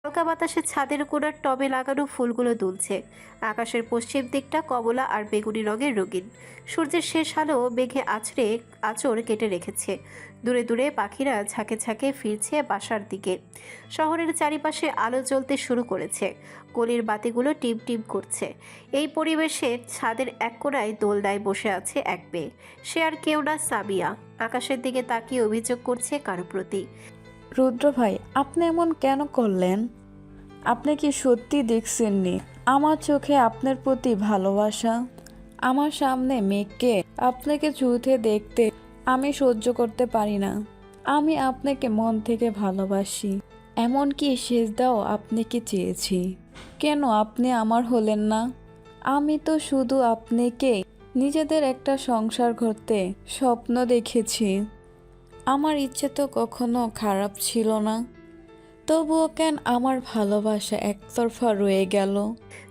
হালকা বাতাসে ছাদের কোণার টবে লাগানো ফুলগুলো দুলছে। আকাশের পশ্চিম দিকটা কমলা আর বেগুনি রঙের রঙিন। সূর্যের শেষ আলো মেঘে আছড়ে আঁচড় কেটে রেখেছে। দূরে দূরে পাখিরা ঝাঁকে ঝাঁকে ফিরছে বাসার দিকে। শহরের চারিপাশে আলো জ্বলতে শুরু করেছে। গলির বাতিগুলো টিম টিম করছে। এই পরিবেশে ছাদের এক কোণায় দোলনায় বসে আছে এক মেয়ে। সে আর কেউ না, সামিয়া। আকাশের দিকে তাকিয়ে অভিযোগ করছে কারো প্রতি। রুদ্র ভাই, আপনি এমন কেন করলেন? আপনি কি সত্যি দেখছেননি আমার চোখে আপনার প্রতি ভালোবাসা? আমার সামনে মেঘকে আপনাকে ছুঁতে দেখতে আমি সহ্য করতে পারি না। আমি আপনাকে মন থেকে ভালোবাসি, এমনকি শেষদাও আপনাকে চেয়েছি। কেন আপনি আমার হলেন না? আমি তো শুধু আপনাকে নিজেদের একটা সংসার করতে স্বপ্ন দেখেছি। আমার ইচ্ছে তো কখনো খারাপ ছিল না, তবুও কেন আমার ভালোবাসা একতরফা রয়ে গেল?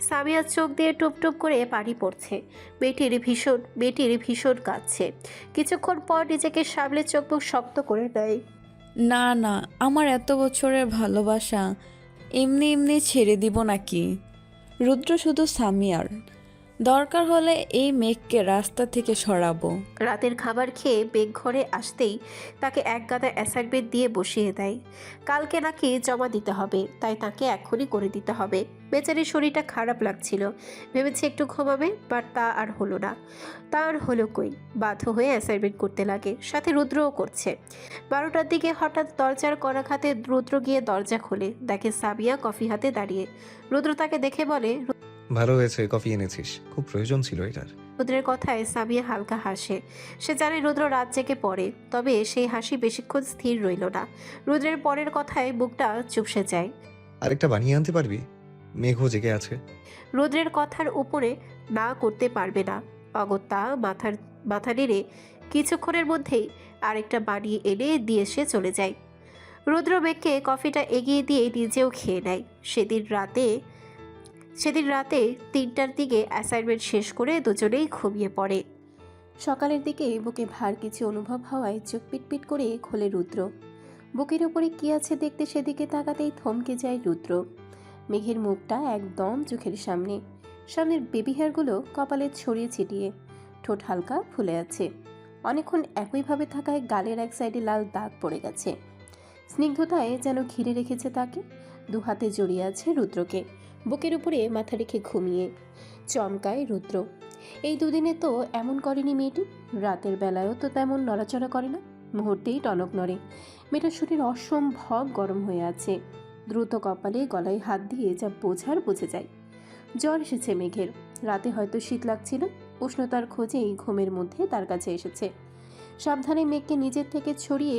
সামিয়ার চোখ দিয়ে টুপ টুপ করে পানি পড়ছে। মেয়েটির ভীষণ কাঁদছে। কিছুক্ষণ পর নিজেকে সামলে চোখ মুখ শক্ত করে নেয়। না না, আমার এত বছরের ভালোবাসা এমনি এমনি ছেড়ে দিব নাকি? রুদ্র শুধু সামিয়ার। দরকার হলে এই মেঘকে রাস্তা থেকে সরাবো। রাতের খাবার খেয়ে বেগ ঘরে আসতেই তাকে এক গাদা অ্যাসাইনমেন্ট দিয়ে বসিয়ে দেয়। কালকে নাকি জমা দিতে হবে, তাই তাকে এখনই করে দিতে হবে। বেচারির শরীরটা খারাপ লাগছিল। ভেবেছে একটু ঘুমাবে, বাট তা আর হলো না। তা আর হলো কই। বাধ্য হয়ে অ্যাসাইনমেন্ট করতে লাগে, সাথে রুদ্রও করছে। 12টার দিকে হঠাৎ দরজার কড়া হাতে রুদ্র গিয়ে দরজা খোলে। দেখে সামিয়া কফি হাতে দাঁড়িয়ে। রুদ্র তাকে দেখে বলে, ভালো হয়েছে কফি এনেছিস, খুব প্রয়োজন ছিল এটার। রুদ্রের কথায় সামিয়া হালকা হাসে। সে জানে রুদ্র রাত জেগে পড়ে, তবে সেই হাসি বেশিক্ষণ স্থির রইল না। রুদ্রের পরের কথায় বুকটা চুপসে যায়। আরেকটা বানিয়ে আনতে পারবি? মেঘও জেগে আছে। রুদ্রের কথার উপরে না করতে পারবে না। অগত্যা মাথা নেড়ে কিছুক্ষণের মধ্যেই আরেকটা বানিয়ে এনে দিয়ে সে চলে যায়। রুদ্র মেঘকে কফিটা এগিয়ে দিয়ে নিজেও খেয়ে নেয়। সেদিন রাতে 3টার দিকে অ্যাসাইনমেন্ট শেষ করে দুজনেই ঘুমিয়ে পড়ে। সকালের দিকে বুকে ভার কিছু অনুভব হওয়ায় চোখ পিটপিট করে খোলে রুদ্র। বুকের উপরে কি আছে দেখতে সেদিকে তাকাতেই থমকে যায় রুদ্র। মেঘের মুখটা একদম চোখের সামনের বেবি হেয়ারগুলো কপালে ছড়িয়ে ছিটিয়ে। ঠোঁট হালকা ফুলে আছে। অনেকক্ষণ একইভাবে থাকায় গালের এক সাইডে লাল দাগ পড়ে গেছে। স্নিগ্ধতায় যেন ঘিরে রেখেছে তাকে। দু হাতে জড়িয়ে আছে রুদ্রকে। বুকের উপরে মাথা রেখে ঘুমিয়ে চমকায় রুদ্র। এই দুদিনে তো এমন করেনি মেয়েটি। রাতের বেলায়ও তো তেমন নড়াচড়া করে না, মুহূর্তেই টনক নড়ে। মেয়েটার শরীর অসম্ভব গরম হয়ে আছে। দ্রুত কপালে গলায় হাত দিয়ে যা বোঝার বুঝে যায়। জ্বর এসেছে মেঘের। রাতে হয়তো শীত লাগছিল, উষ্ণতার খোঁজেই ঘুমের মধ্যে তার কাছে এসেছে। সাবধানে মেঘকে নিজের থেকে ছড়িয়ে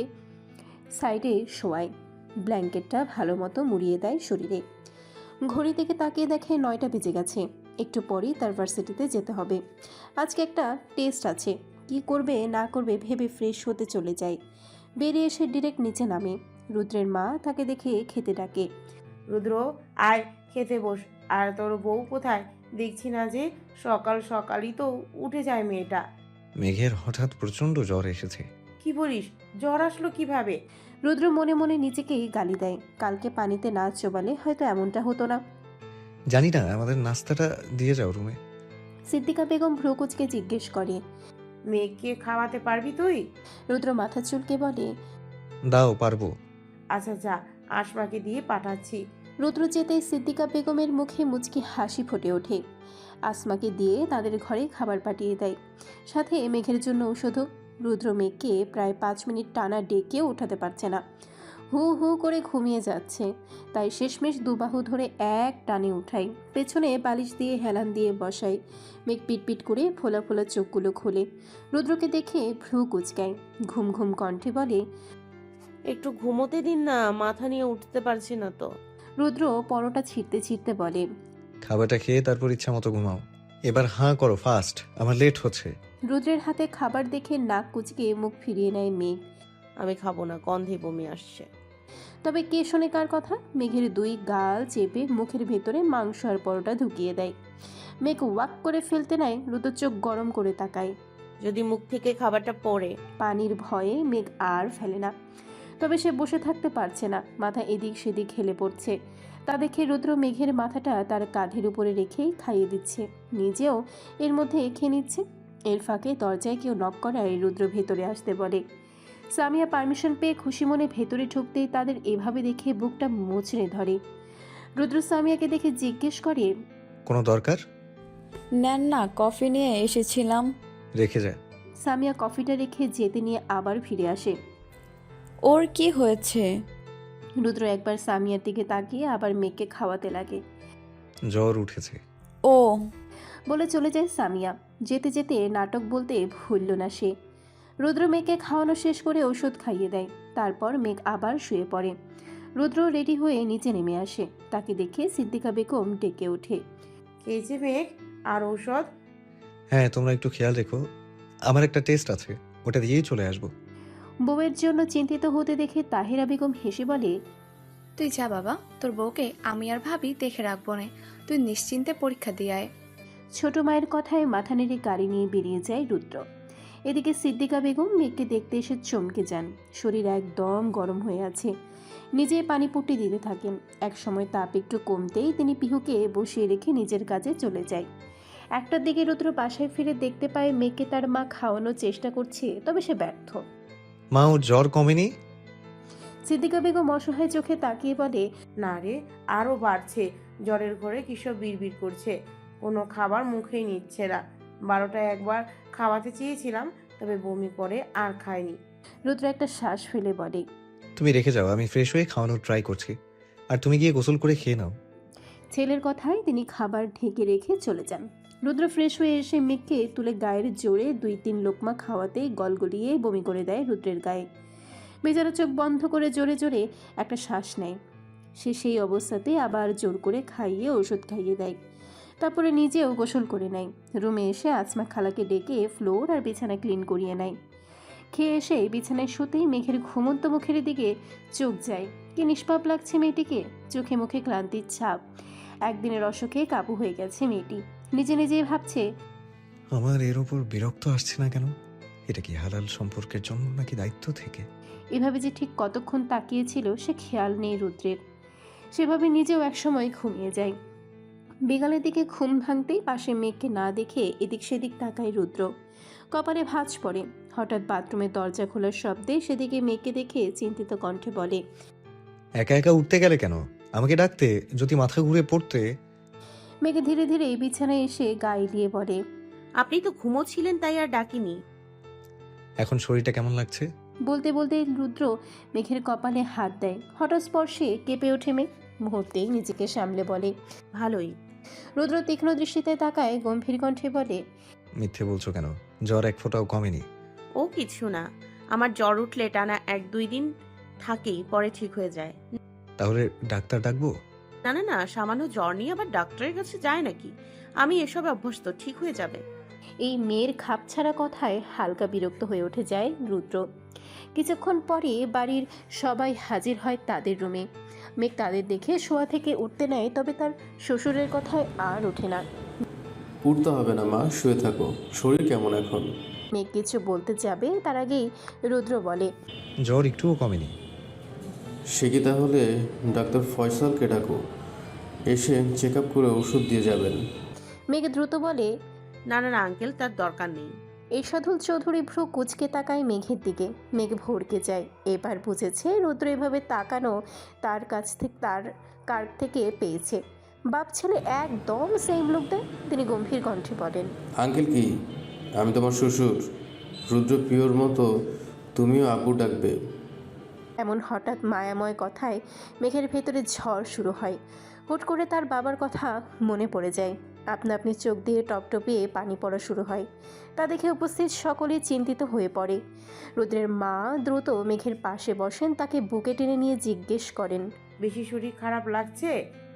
সাইডে শোয়ায়। ব্ল্যাঙ্কেটটা ভালো মতো মুড়িয়ে দেয় শরীরে। ঘড়ি থেকে তাকিয়ে দেখে 9টা বেজে গেছে। একটু পরেই তার ভার্সিটিতে যেতে হবে। আজকে একটা টেস্ট আছে। কি করবে না করবে ভেবে ফ্রেশ হতে চলে যায়। বেরিয়ে এসে ডিরেক্ট নিচে নামে। রুদ্রের মা তাকে দেখে খেতে ডাকে। রুদ্র, আয় খেতে বস। আর তোর বউ কোথায়? দেখছি না যে। সকাল সকালই তো উঠে যায় মেয়েটা। মেঘের হঠাৎ প্রচন্ড জ্বর এসেছে। কি বলিস? জ্বর আসলো কিভাবে? রুদ্র মনে মনে নিজেকেই গালি দেয়। কালকে পানিতে না চোবালে হয়তো এমনটা হতো না। জানি না, আমাদের নাস্তাটা দিয়ে যাও রুমে। সিদ্দিকা বেগম ভ্রুকুচকে জিজ্ঞেস করে। মেয়েকে খাওয়াতে পারবি তুই? রুদ্র মাথা চুলকে বলে, দাও, পারবো। আচ্ছা যা, আশমাকে দিয়ে পাঠাচ্ছি। রুদ্র যেতেই সিদ্দিকা বেগমের মুখে মুচকি হাসি ফুটে ওঠে। আসমাকে দিয়ে তাদের ঘরে খাবার পাঠিয়ে দেয়, সাথে মেঘের জন্য ঔষধও। রুদ্র মেঘকে প্রায় 5 মিনিট টানা ডেকেও উঠাতে পারছে না। হু হু করে ঘুমিয়ে যাচ্ছে। তাই শেষমেশ দুবাহু ধরে এক টানে উঠাই, পেছনে বালিশ দিয়ে হেলান দিয়ে বসাই। মেঘ পিটপিট করে ফোলা ফোলা চোখগুলো খোলে। রুদ্রকে দেখে ভ্রু কুচকায়। ঘুম ঘুম কণ্ঠে বলে, একটু ঘুমোতে দিন না, মাথা নিয়ে উঠতে পারছি না তো। রুদ্র পরোটা ছিঁড়তে ছিঁড়তে বলে। খাবারটা খেয়ে তারপর ইচ্ছা মতো ঘুমাও। এবার হাঁ করো ফাস্ট, আমার লেট হচ্ছে। রুদ্রের হাতে খাবার দেখে নাক কুচকে মুখ ফিরিয়ে নেয় মেঘ। আমি খাবো না, গন্ধে বমি আসছে। তবে কে শোনে কার কথা। মেঘের 2 গাল চেপে মুখের ভেতরে মাংস আর পরোটা ঢুকিয়ে দেয়। মেঘ ওয়াক করে ফেলতে নেয়। রুদ্র চোখ গরম করে তাকায়। যদি মুখ থেকে খাবারটা পড়ে? পানির ভয়ে মেঘ আর ফেলে না। তবে সে বসে থাকতে পারছে না। মাথা এদিক সেদিক হেলে পড়ছে। তা দেখে রুদ্র মেঘের মাথাটা তার কাঁধের উপরে রেখেই খাইয়ে দিচ্ছে, নিজেও এর মধ্যে খেয়ে নিচ্ছে। এর ফাঁকে দরজায় কেউ নক করায় রুদ্র ভেতরে আসতে বলে। সামিয়া পারমিশন পেয়ে খুশি মনে ভেতরে ঢুকতেই তাদের এভাবে দেখে বুকটা মুচড়ে ধরে। রুদ্র সামিয়াকে দেখে জিজ্ঞেস করে, কোনো দরকার? নেন না, কফি নিয়ে এসেছিলাম। রেখে যা। সামিয়া কফিটা রেখে যেতে নিয়ে আবার ফিরে আসে। ওর কি হয়েছে? রুদ্র একবার সামিয়ার দিকে তাকিয়ে আবার মেঘকে খাওয়াতে লাগে। জ্বর উঠেছে। ও, বলে চলে যায় সামিয়া। যেতে যেতে নাটক বলতে ভুলল না সে। রুদ্র মেঘকে খাওয়ানো শেষ করে ওষুধ খাইয়ে দেয়। তারপর মেঘ আবার শুয়ে পড়ে। রুদ্র রেডি হয়ে নিচে নেমে আসে। তাকে দেখে সিদ্দিকা বেগম ডেকে ওঠে। খেয়েছে মেঘ? আর ঔষধ? হ্যাঁ, তোমরা একটু খেয়াল রেখো, আমার একটা টেস্ট আছে, ওটা দিয়েই চলে আসবো। বউয়ের জন্য চিন্তিত হতে দেখে তাহেরা বেগম হেসে বলে, তুই যা বাবা, তোর বউকে আমি আর ভাবি দেখে রাখবো না, তুই নিশ্চিন্তে পরীক্ষা দিয়ে আয়। ছোট মায়ের কথায় মাথা নেড়ে গাড়ি নিয়ে বেরিয়ে যায় রুদ্র। এদিকে সিদ্দিকা বেগম মেঘকে দেখতে এসে চমকে যান। শরীর একদম গরম হয়ে আছে। নিজে পানি পুটি দিতে থাকেন। এক সময় তাপ একটু কমতেই তিনি পিহুকে বসিয়ে রেখে নিজের কাজে চলে যায়। একটার দিকে রুদ্র বাসায় ফিরে দেখতে পায় মেঘকে তার মা খাওয়ানোর চেষ্টা করছে, তবে সে ব্যর্থ। মা, ওর জ্বর কমেনি? সিদ্দিকা বেগম অসহায় চোখে তাকিয়ে বলে, না রে, আরও বাড়ছে। জ্বরের ঘরে কিসব বিড়বিড় করছে, কোনো খাবার মুখেই নিচ্ছে না। 12টায় একবার খাওয়াতে চেয়েছিলাম, তবে বমি করে আর খায়নি। রুদ্র একটা শ্বাস ফেলে বলে, তুমি রেখে যাও, আমি ফ্রেশ হয়ে খাওয়ানোর ট্রাই করছি, আর তুমি গিয়ে গোসল করে খেয়ে নাও। ছেলের কথায় তিনি খাবার ঢেকে রেখে চলে যান। রুদ্র ফ্রেশ হয়ে এসে মেঘকে তুলে গায়ের জোরে 2-3 লোকমা খাওয়াতেই গলগলিয়ে বমি করে দেয় রুদ্রের গায়ে। বেচারা চোখ বন্ধ করে জোরে জোরে একটা শ্বাস নেয়। সে সেই অবস্থাতে আবার জোর করে খাইয়ে ওষুধ খাইয়ে দেয়। তারপরে নিজেও গোসল করে নেয়। রুমে এসে আসমা খালাকে ডেকে ফ্লোর আর বিছানা ক্লিন করিয়ে নেয়। খেয়ে এসে বিছানায় শুতেই মেঘের ঘুমন্ত মুখের দিকে চোখ যায়। কি নিষ্পাপ লাগছে মেয়েটিকে, চোখে মুখে ক্লান্তির ছাপ। একদিনের অসুখে কাবু হয়ে গেছে মেয়েটি। নিজে নিজেই ভাবছে, আমার এর ওপর বিরক্ত আসছে না কেন? এটা কি হালাল সম্পর্কের জন্য নাকি দায়িত্ব থেকে? এভাবে যে ঠিক কতক্ষণ তাকিয়েছিল সে খেয়াল নেই রুদ্রের। সেভাবে নিজেও একসময় ঘুমিয়ে যায়। বিকালের দিকে ঘুম ভাঙতেই পাশে মেঘকে না দেখে এদিক সেদিক তাকায় রুদ্র। কপালে ভাঁজ পড়ে। হঠাৎ বাথরুমের দরজা খোলার শব্দে সেদিকে মেঘকে দেখে চিন্তিত কণ্ঠে বলে, একা একা উঠতে গেলে কেন? আমাকে ডাকতে, যদি মাথা ঘুরে পড়তে। মেঘ ধীরে ধীরে বিছানায় এসে গা এলিয়ে বলে, আপনি তো ঘুমোচ্ছিলেন তাই আর ডাকিনি। এখন শরীরটা কেমন লাগছে? বলতে বলতে রুদ্র মেঘের কপালে হাত দেয়। হঠাৎ স্পর্শে কেঁপে ওঠে মেঘ। মুহূর্তেই নিজেকে সামলে বলে, ভালোই। রুদ্র তীক্ষ্ণ দৃষ্টিতে তাকায়, গম্ভীর কণ্ঠে বলে, মিথ্যে বলছো কেন? জ্বর এক ফোঁটাও কমেনি। ও কিছু না, আমার জ্বর উঠলে টানা 1-2 দিন থাকেই, পরে ঠিক হয়ে যায়। তাহলে ডাক্তার ডাকবো? না না না, সামান্য জ্বর নিয়ে আবার ডাক্তারের কাছে যায় নাকি? আমি এসবে অভ্যস্ত, ঠিক হয়ে যাবে। এই মেয়ের খাপছাড়া কথায় হালকা বিরক্ত হয়ে উঠে যায় রুদ্র। কিছুক্ষণ পরে বাড়ির সবাই হাজির হয় তাদের রুমে। মেঘ তাদের দেখে শোয়া থেকে উঠতে নেয়, তবে তার শ্বশুরের কথায় আর ওঠে না। উঠতে হবে না মা, শুয়ে থাকো। শরীর কেমন এখন? মেঘ কিছু বলতে যাবে তার আগেই রুদ্র বলে, জ্বর একটুও কমেনি। সে কি তাহলে ডাক্তার ফয়সালকে ডাকো, এসে চেক আপ করে ওষুধ দিয়ে যাবেন। মেঘ দ্রুত বলে, না না না আঙ্কেল, তার দরকার নেই। এরশাদুল চৌধুরী ভ্রু কুচকে তাকায় মেঘের দিকে। মেঘ ভড়কে যায়। এবার বুঝেছে রুদ্র এভাবে তাকানো তার কার থেকে পেয়েছে। বাপ ছেলে একদম সেম লোক দেয়। তিনি গম্ভীর কণ্ঠে বলেন, আঙ্কেল কি? আমি তোমার শ্বশুর, রুদ্র পিওর মতো তুমিও আপু ডাকবে। এমন হঠাৎ মায়াময় কথায় মেঘের ভেতরে ঝড় শুরু হয়। হুট করে তার বাবার কথা মনে পড়ে যায়। আপনা আপনি চোখ দিয়ে টপটপিয়ে পানি পড়া শুরু হয়। তা দেখে উপস্থিত সকলেই চিন্তিত হয়ে পড়ে। রুদ্রের মা দ্রুত মেঘের পাশে বসেন, তাকে বুকে টেনে নিয়ে জিজ্ঞেস করেন, বেশি শরীর খারাপ লাগছে?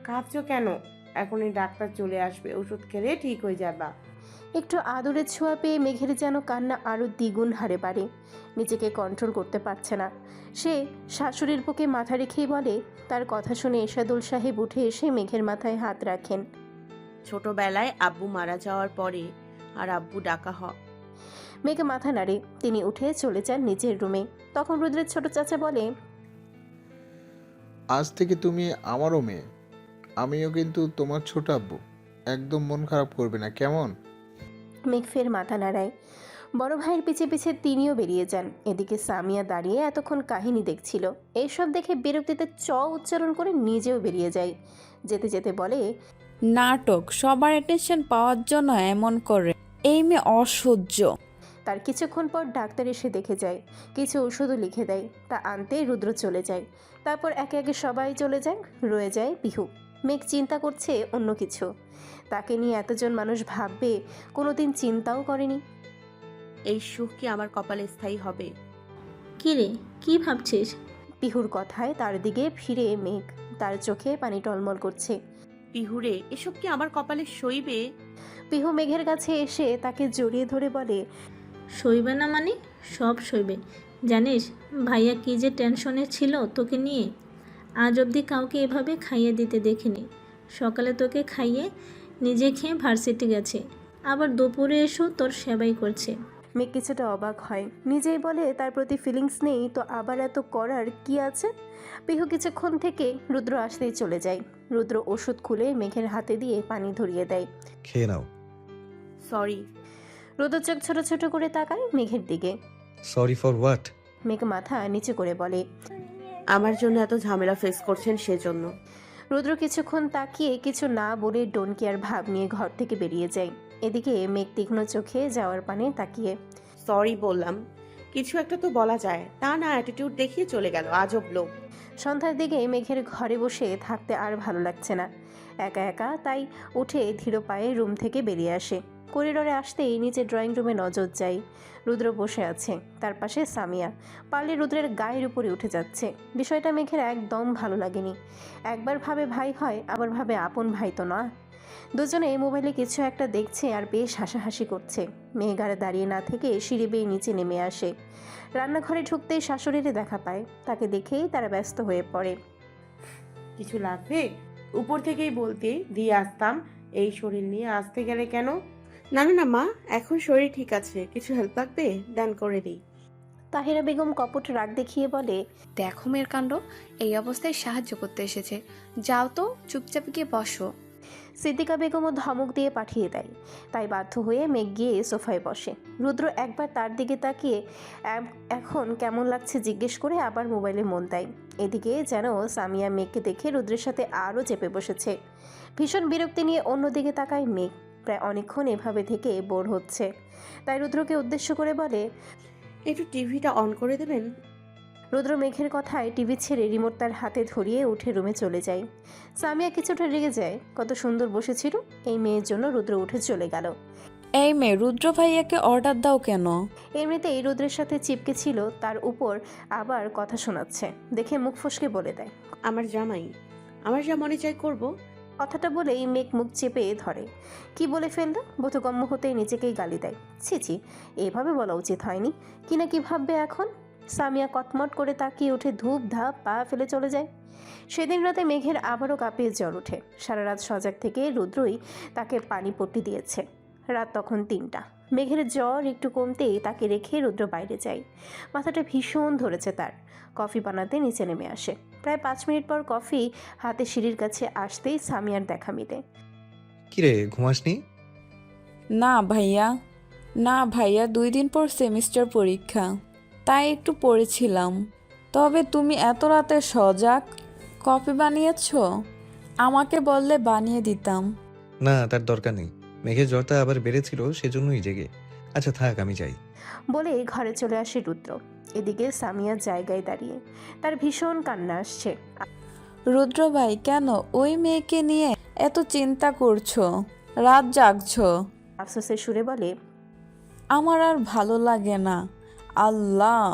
কাঁদছো কেন? এখনই ডাক্তার চলে আসবে, ওষুধ খেলে ঠিক হয়ে যাবা। একটু আদরের ছোঁয়া পেয়ে মেঘের যেন কান্না আরও দ্বিগুণ হারে বাড়ে। নিজেকে কন্ট্রোল করতে পারছে না। সে শাশুড়ির বুকে মাথা রেখেই বলে, তার কথা শুনে এরশাদুল সাহেব উঠে এসে মেঘের মাথায় হাত রাখেন। ছোটবেলায় আব্বু মারা যাওয়ার পরে আর আব্বু ডাকা মেঘ মাথা নাড়ে। তিনি উঠে চলে যান নিজের রুমে। তখন রুদ্রের ছোট চাচা বলে, আজ থেকে তুমি আমারও মেয়ে। আমিও কিন্তু তোমার ছোট আব্বু, একদম মন খারাপ করবে না কেমন? মেঘ ফের মাথা নাড়ায়। বড় ভাইয়ের পিছে পিছে তিনিও বেরিয়ে যান। এদিকে সামিয়া দাঁড়িয়ে এতক্ষণ কাহিনী দেখছিল। এইসব দেখে বিরক্তিতে উচ্চারণ করে নিজেও বেরিয়ে যায়। যেতে যেতে বলে, নাটক, সবার অ্যাটেনশন পাওয়ার জন্য এমন করে। এই মেয়ে অসহ্য। তার কিছুক্ষণ পর ডাক্তার এসে দেখে যায়, কিছু ওষুধও লিখে দেয়। তা আনতে রুদ্র চলে যায়। তারপর একে একে সবাই চলে যায়, রয়ে যায় পিহু। মেঘ চিন্তা করছে অন্য কিছু। তাকে নিয়ে এতজন মানুষ ভাববে, কোনোদিন চিন্তাও করেনি। এই সুখ কি আমার কপালে স্থায়ী হবে? কি রে, কি ভাবছিস? পিহুর কথায় তার দিকে ফিরে মেঘ, তার চোখে পানি টলমল করছে। পিহুরে, এসব কি আমার কপালে সইবে? পিহু মেঘের কাছে এসে তাকে জড়িয়ে ধরে বলে, সইবে না মানে? সব সইবে। জানিস ভাইয়া কি যে টেনশনে ছিল তোকে নিয়ে। আজ অবধি কাউকে এভাবে খাইয়ে দিতে দেখিনি। সকালে তোকে খাইয়ে নিজে খেয়ে ভার্সিটি গেছে, আবার দুপুরে এসেও তোর সেবাই করছে। মেঘ কিছুটা অবাক হয়। নিজেই বলে তার প্রতি ফিলিংস নেই, তো আবার এত করার কি আছে। পিহু কিছুক্ষণ থেকে রুদ্র আসতেই চলে যায়। রুদ্র ওষুধ খুলে মেঘের হাতে দিয়ে পানি ধরিয়ে দেয়। খেয়ে নাও। সরি। রুদ্র চোখ ছোট ছোট করে তাকায় মেঘের দিকে। Sorry for what? মেঘ মাথা নিচু করে বলে, আমার জন্য এত ঝামেলা ফেস করছেন সেজন্য। রুদ্র কিছুক্ষণ তাকিয়ে কিছু না বলে ডোন কেয়ার ভাব নিয়ে ঘর থেকে বেরিয়ে যায়। এদিকে মেঘ তীক্ষ্ণ চোখে যাওয়ার পানে তাকিয়ে, সরি বললাম, কিছু একটা তো বলা যায়, তা না অ্যাটিটিউড দেখিয়ে চলে গেল, আজব লোক। সন্ধ্যার দিকে মেঘের ঘরে বসে থাকতে আর ভালো লাগছে না, একা একা। তাই উঠে ধীর পায়ে রুম থেকে বেরিয়ে আসে। করিডোরে আসতেই নিচে ড্রয়িং রুমে নজর যায়। রুদ্র বসে আছে, তার পাশে সামিয়া। পারলে রুদ্রের গায়ের উপরে উঠে যাচ্ছে। বিষয়টা মেঘের একদম ভালো লাগেনি। একবার ভাবে ভাই হয়, আবার ভাবে আপন ভাই তো না। দুজনে মোবাইলে কিছু একটা দেখছে আর বেশ হাসাহাসি করছে। মেঘ আর দাঁড়িয়ে না থেকে সিঁড়ি বেয়ে নিচে নেমে আসে। রান্নাঘরে ঢুকতেই শাশুড়িরে দেখা পায়। তাকে দেখেই তারা ব্যস্ত হয়ে পড়ে। কিছু লাগবে? উপর থেকেই বলতে দিয়ে আসতাম, এই শরীর নিয়ে আসতে গেলে কেন? না না না মা, এখন শরীর ঠিক আছে। কিছু হেল্প লাগবে? দেন করে দিই। তাহিরা বেগম কপট রাগ দেখিয়ে বলে, দেখো মেয়ের কাণ্ড, এই অবস্থায় সাহায্য করতে এসেছে, যাও তো চুপচাপ গিয়ে বসো। সিদ্দিকা বেগমও ধমক দিয়ে পাঠিয়ে দেয়। তাই বাধ্য হয়ে মেঘ গিয়ে সোফায় বসে। রুদ্র একবার তার দিকে তাকিয়ে এখন কেমন লাগছে জিজ্ঞেস করে আবার মোবাইলে মন দেয়। এদিকে যেন সামিয়া মেঘকে দেখে রুদ্রের সাথে আরও চেপে বসেছে। ভীষণ বিরক্তি নিয়ে অন্যদিকে তাকায় মেঘ। প্রায় অনেকক্ষণ এভাবে থেকে বোর হচ্ছে। তাই রুদ্রকে উদ্দেশ্য করে বলে, একটু টিভিটা অন করে দেবেন? রুদ্র মেঘের কথায় টিভি ছেড়ে রিমোট তার হাতে ধরিয়ে উঠে রুমে চলে যায়। সামিয়া কিছুটা রেগে যায়। কত সুন্দর বসেছিল, এই মেয়ের জন্য রুদ্র উঠে চলে গেল। এই মেয়ে, রুদ্র ভাইয়াকে অর্ডার দাও কেন? এমনিতেই রুদ্রের সাথে চিপকে ছিল, তার উপর আবার কথা শোনাচ্ছে দেখে মুখ ফসকে বলে দেয়, আমার জামাই, আমার যা মনে চাই করব। কথাটা বলেই মেঘ মুখ চেপে ধরে। কি বলে ফেলল? বোধগম্য হতেই নিজেকেই গালি দেয়। ছি ছি, এভাবে বলা উচিত হয়নি। কি না কি ভাববে এখন। সামিয়া কটমট করে তাকিয়ে উঠে ধূপ ধাপ পা ফেলে চলে যায়। সেদিন রাতে মেঘের আবারও কাঁপিয়ে জ্বর ওঠে। সারা রাত সজাগ থেকে রুদ্রই তাকে পানি পট্টি দিয়েছে। রাত তখন 3টা। মেঘের জ্বর একটু কমতেই তাকে রেখে রুদ্র বাইরে যায়। মাথাটা ভীষণ ধরেছে তার। কফি বানাতে নিচে নেমে আসে। প্রায় 5 মিনিট পর কফি হাতে সিঁড়ির কাছে আসতেই সামিয়ার দেখা মিলে। কিরে, ঘুমাসনি? না ভাইয়া 2 দিন পর সেমিস্টার পরীক্ষা, তাই একটু পড়েছিলাম। তবে তুমি এত রাতে সজাগ, কফি বানিয়েছো? আমাকে বললে বানিয়ে দিতাম। না, তার দরকার নেই। মেঘের জ্বরটা আবার বেড়েছিল, সেজন্যই জেগে। আচ্ছা থাক, আমি যাই। বলে ঘরে চলে আসে রুদ্র। এদিকে সামিয়া জায়গায় দাঁড়িয়ে, তার ভীষণ কান্না আসছে। রুদ্র ভাই, কেন ওই মেয়েকে নিয়ে এত চিন্তা করছো, রাত জাগছো? আফসোসের সুরে বলে, আমার আর ভালো লাগে না। আল্লাহ,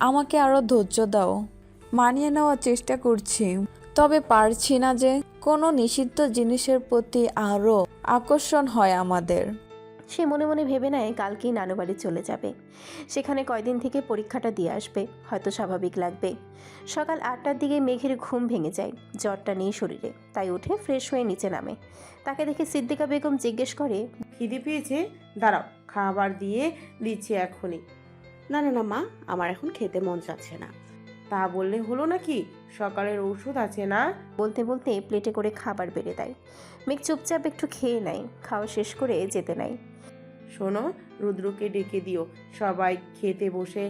আমাকে আরো ধৈর্য দাও। মানিয়ে নেওয়ার চেষ্টা করছি, তবে পারছি না যে। কোনো নিষিদ্ধ জিনিসের প্রতি আরো আকর্ষণ হয় আমাদের। সে মনে মনে ভেবে নেয় কালকেই নানু বাড়ি চলে যাবে। সেখানে কয়দিন থেকে পরীক্ষাটা দিয়ে আসবে, হয়তো স্বাভাবিক লাগবে। সকাল 8টার দিকে মেঘের ঘুম ভেঙে যায়। জ্বরটা নেই শরীরে, তাই উঠে ফ্রেশ হয়ে নিচে নামে। তাকে দেখে সিদ্দিকা বেগম জিজ্ঞেস করে, খিদে পেয়েছে? দাঁড়াও, খাবার দিয়ে দিচ্ছি এখনই। না না না মা, আমার এখন খেতে মন চাচ্ছে না। তা বললে হলো নাকি? সকালের ওষুধ আছে না? বলতে বলতে প্লেটে করে খাবার বেড়ে দেয়। মেঘ চুপচাপ একটু খেয়ে নেয়, খাওয়া শেষ করে যেতে নেয়। শোনো, রুদ্রকে ডেকে দিও, সবাই খেতে বসে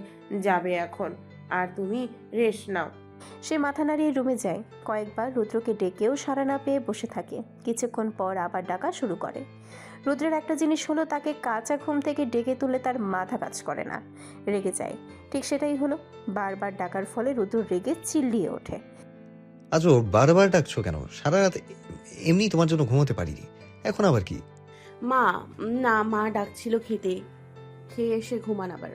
যাবে এখন, আর তুমি রেস্ট নাও। সে মাথা নাড়িয়ে রুমে যায়। কয়েকবার রুদ্রকে ডেকেও সাড়া না পেয়ে বসে থাকে। কিছুক্ষণ পর আবার ডাকা শুরু করে। রুদ্রের একটা জিনিস হলো, তাকে কাঁচা ঘুম থেকে ডেকে তুলে তার মাথা কাজ করে না, রেগে যায়। ঠিক সেটাই হলো, বারবার ডাকার ফলে রুদ্র রেগে চিল্লিয়ে ওঠে। আজও বারবার ডাকছো কেন? সারা রাত এমনি তোমার জন্য ঘুমোতে পারিনি, এখন আবার কি? মা, না, মা ডাকছিল খেতে, খেয়ে এসে ঘুমান আবার।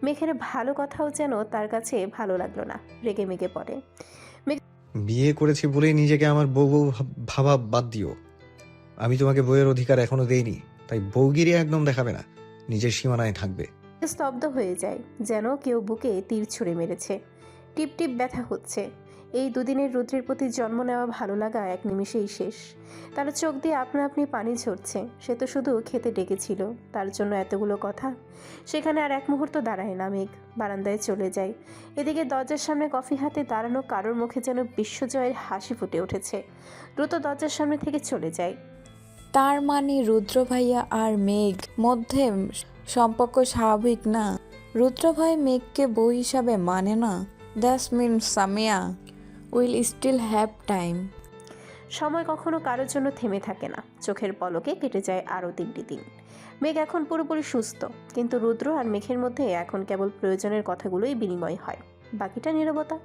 মেঘের ভালো কথাও যেন তার কাছে ভালো লাগলো না, রেগে মেগে পড়ে। বিয়ে করেছি বলেই নিজেকে আমার বউ বউ ভাবা বাদ দিও। আমি তোমাকে বউয়ের অধিকার এখনো দেইনি, তাই বউগিরি একদম দেখাবে না, নিজের সীমানায় থাকবে। স্তব্ধ হয়ে যায়, যেন কেউ বুকে তীর ছুঁড়ে মেরেছে। টিপ টিপ ব্যথা হচ্ছে। এই দুদিনের রুদ্রের প্রতি জন্ম নেওয়া ভালো লাগা এক নিমিষেই শেষ। তার চোখ দিয়ে আপনা আপনি পানি ঝরছে। সে তো শুধু খেতে ডেকেছিল, তার জন্য এতগুলো কথা। সেখানে আর এক মুহূর্ত দাঁড়ায় না মেঘ, বারান্দায় চলে যায়। এদিকে দরজার সামনে কফি হাতে দাঁড়ানো কারোর মুখে যেন বিশ্বজয়ের হাসি ফুটে উঠেছে। দ্রুত দরজার সামনে থেকে চলে যায়। তার মানে রুদ্র ভাইয়া আর মেঘ মধ্যে সম্পর্ক স্বাভাবিক না? রুদ্র ভাই মেঘকে বউ হিসাবে মানে না? That's mean Samia will still have time. সময় কখনো কারোর জন্য থেমে থাকে না। চোখের পলকে কেটে যায় আরও 3টি দিন। মেঘ এখন পুরোপুরি সুস্থ, কিন্তু রুদ্র আর মেঘের মধ্যে এখন কেবল প্রয়োজনের কথাগুলোই বিনিময় হয়, বাকিটা নীরবতা।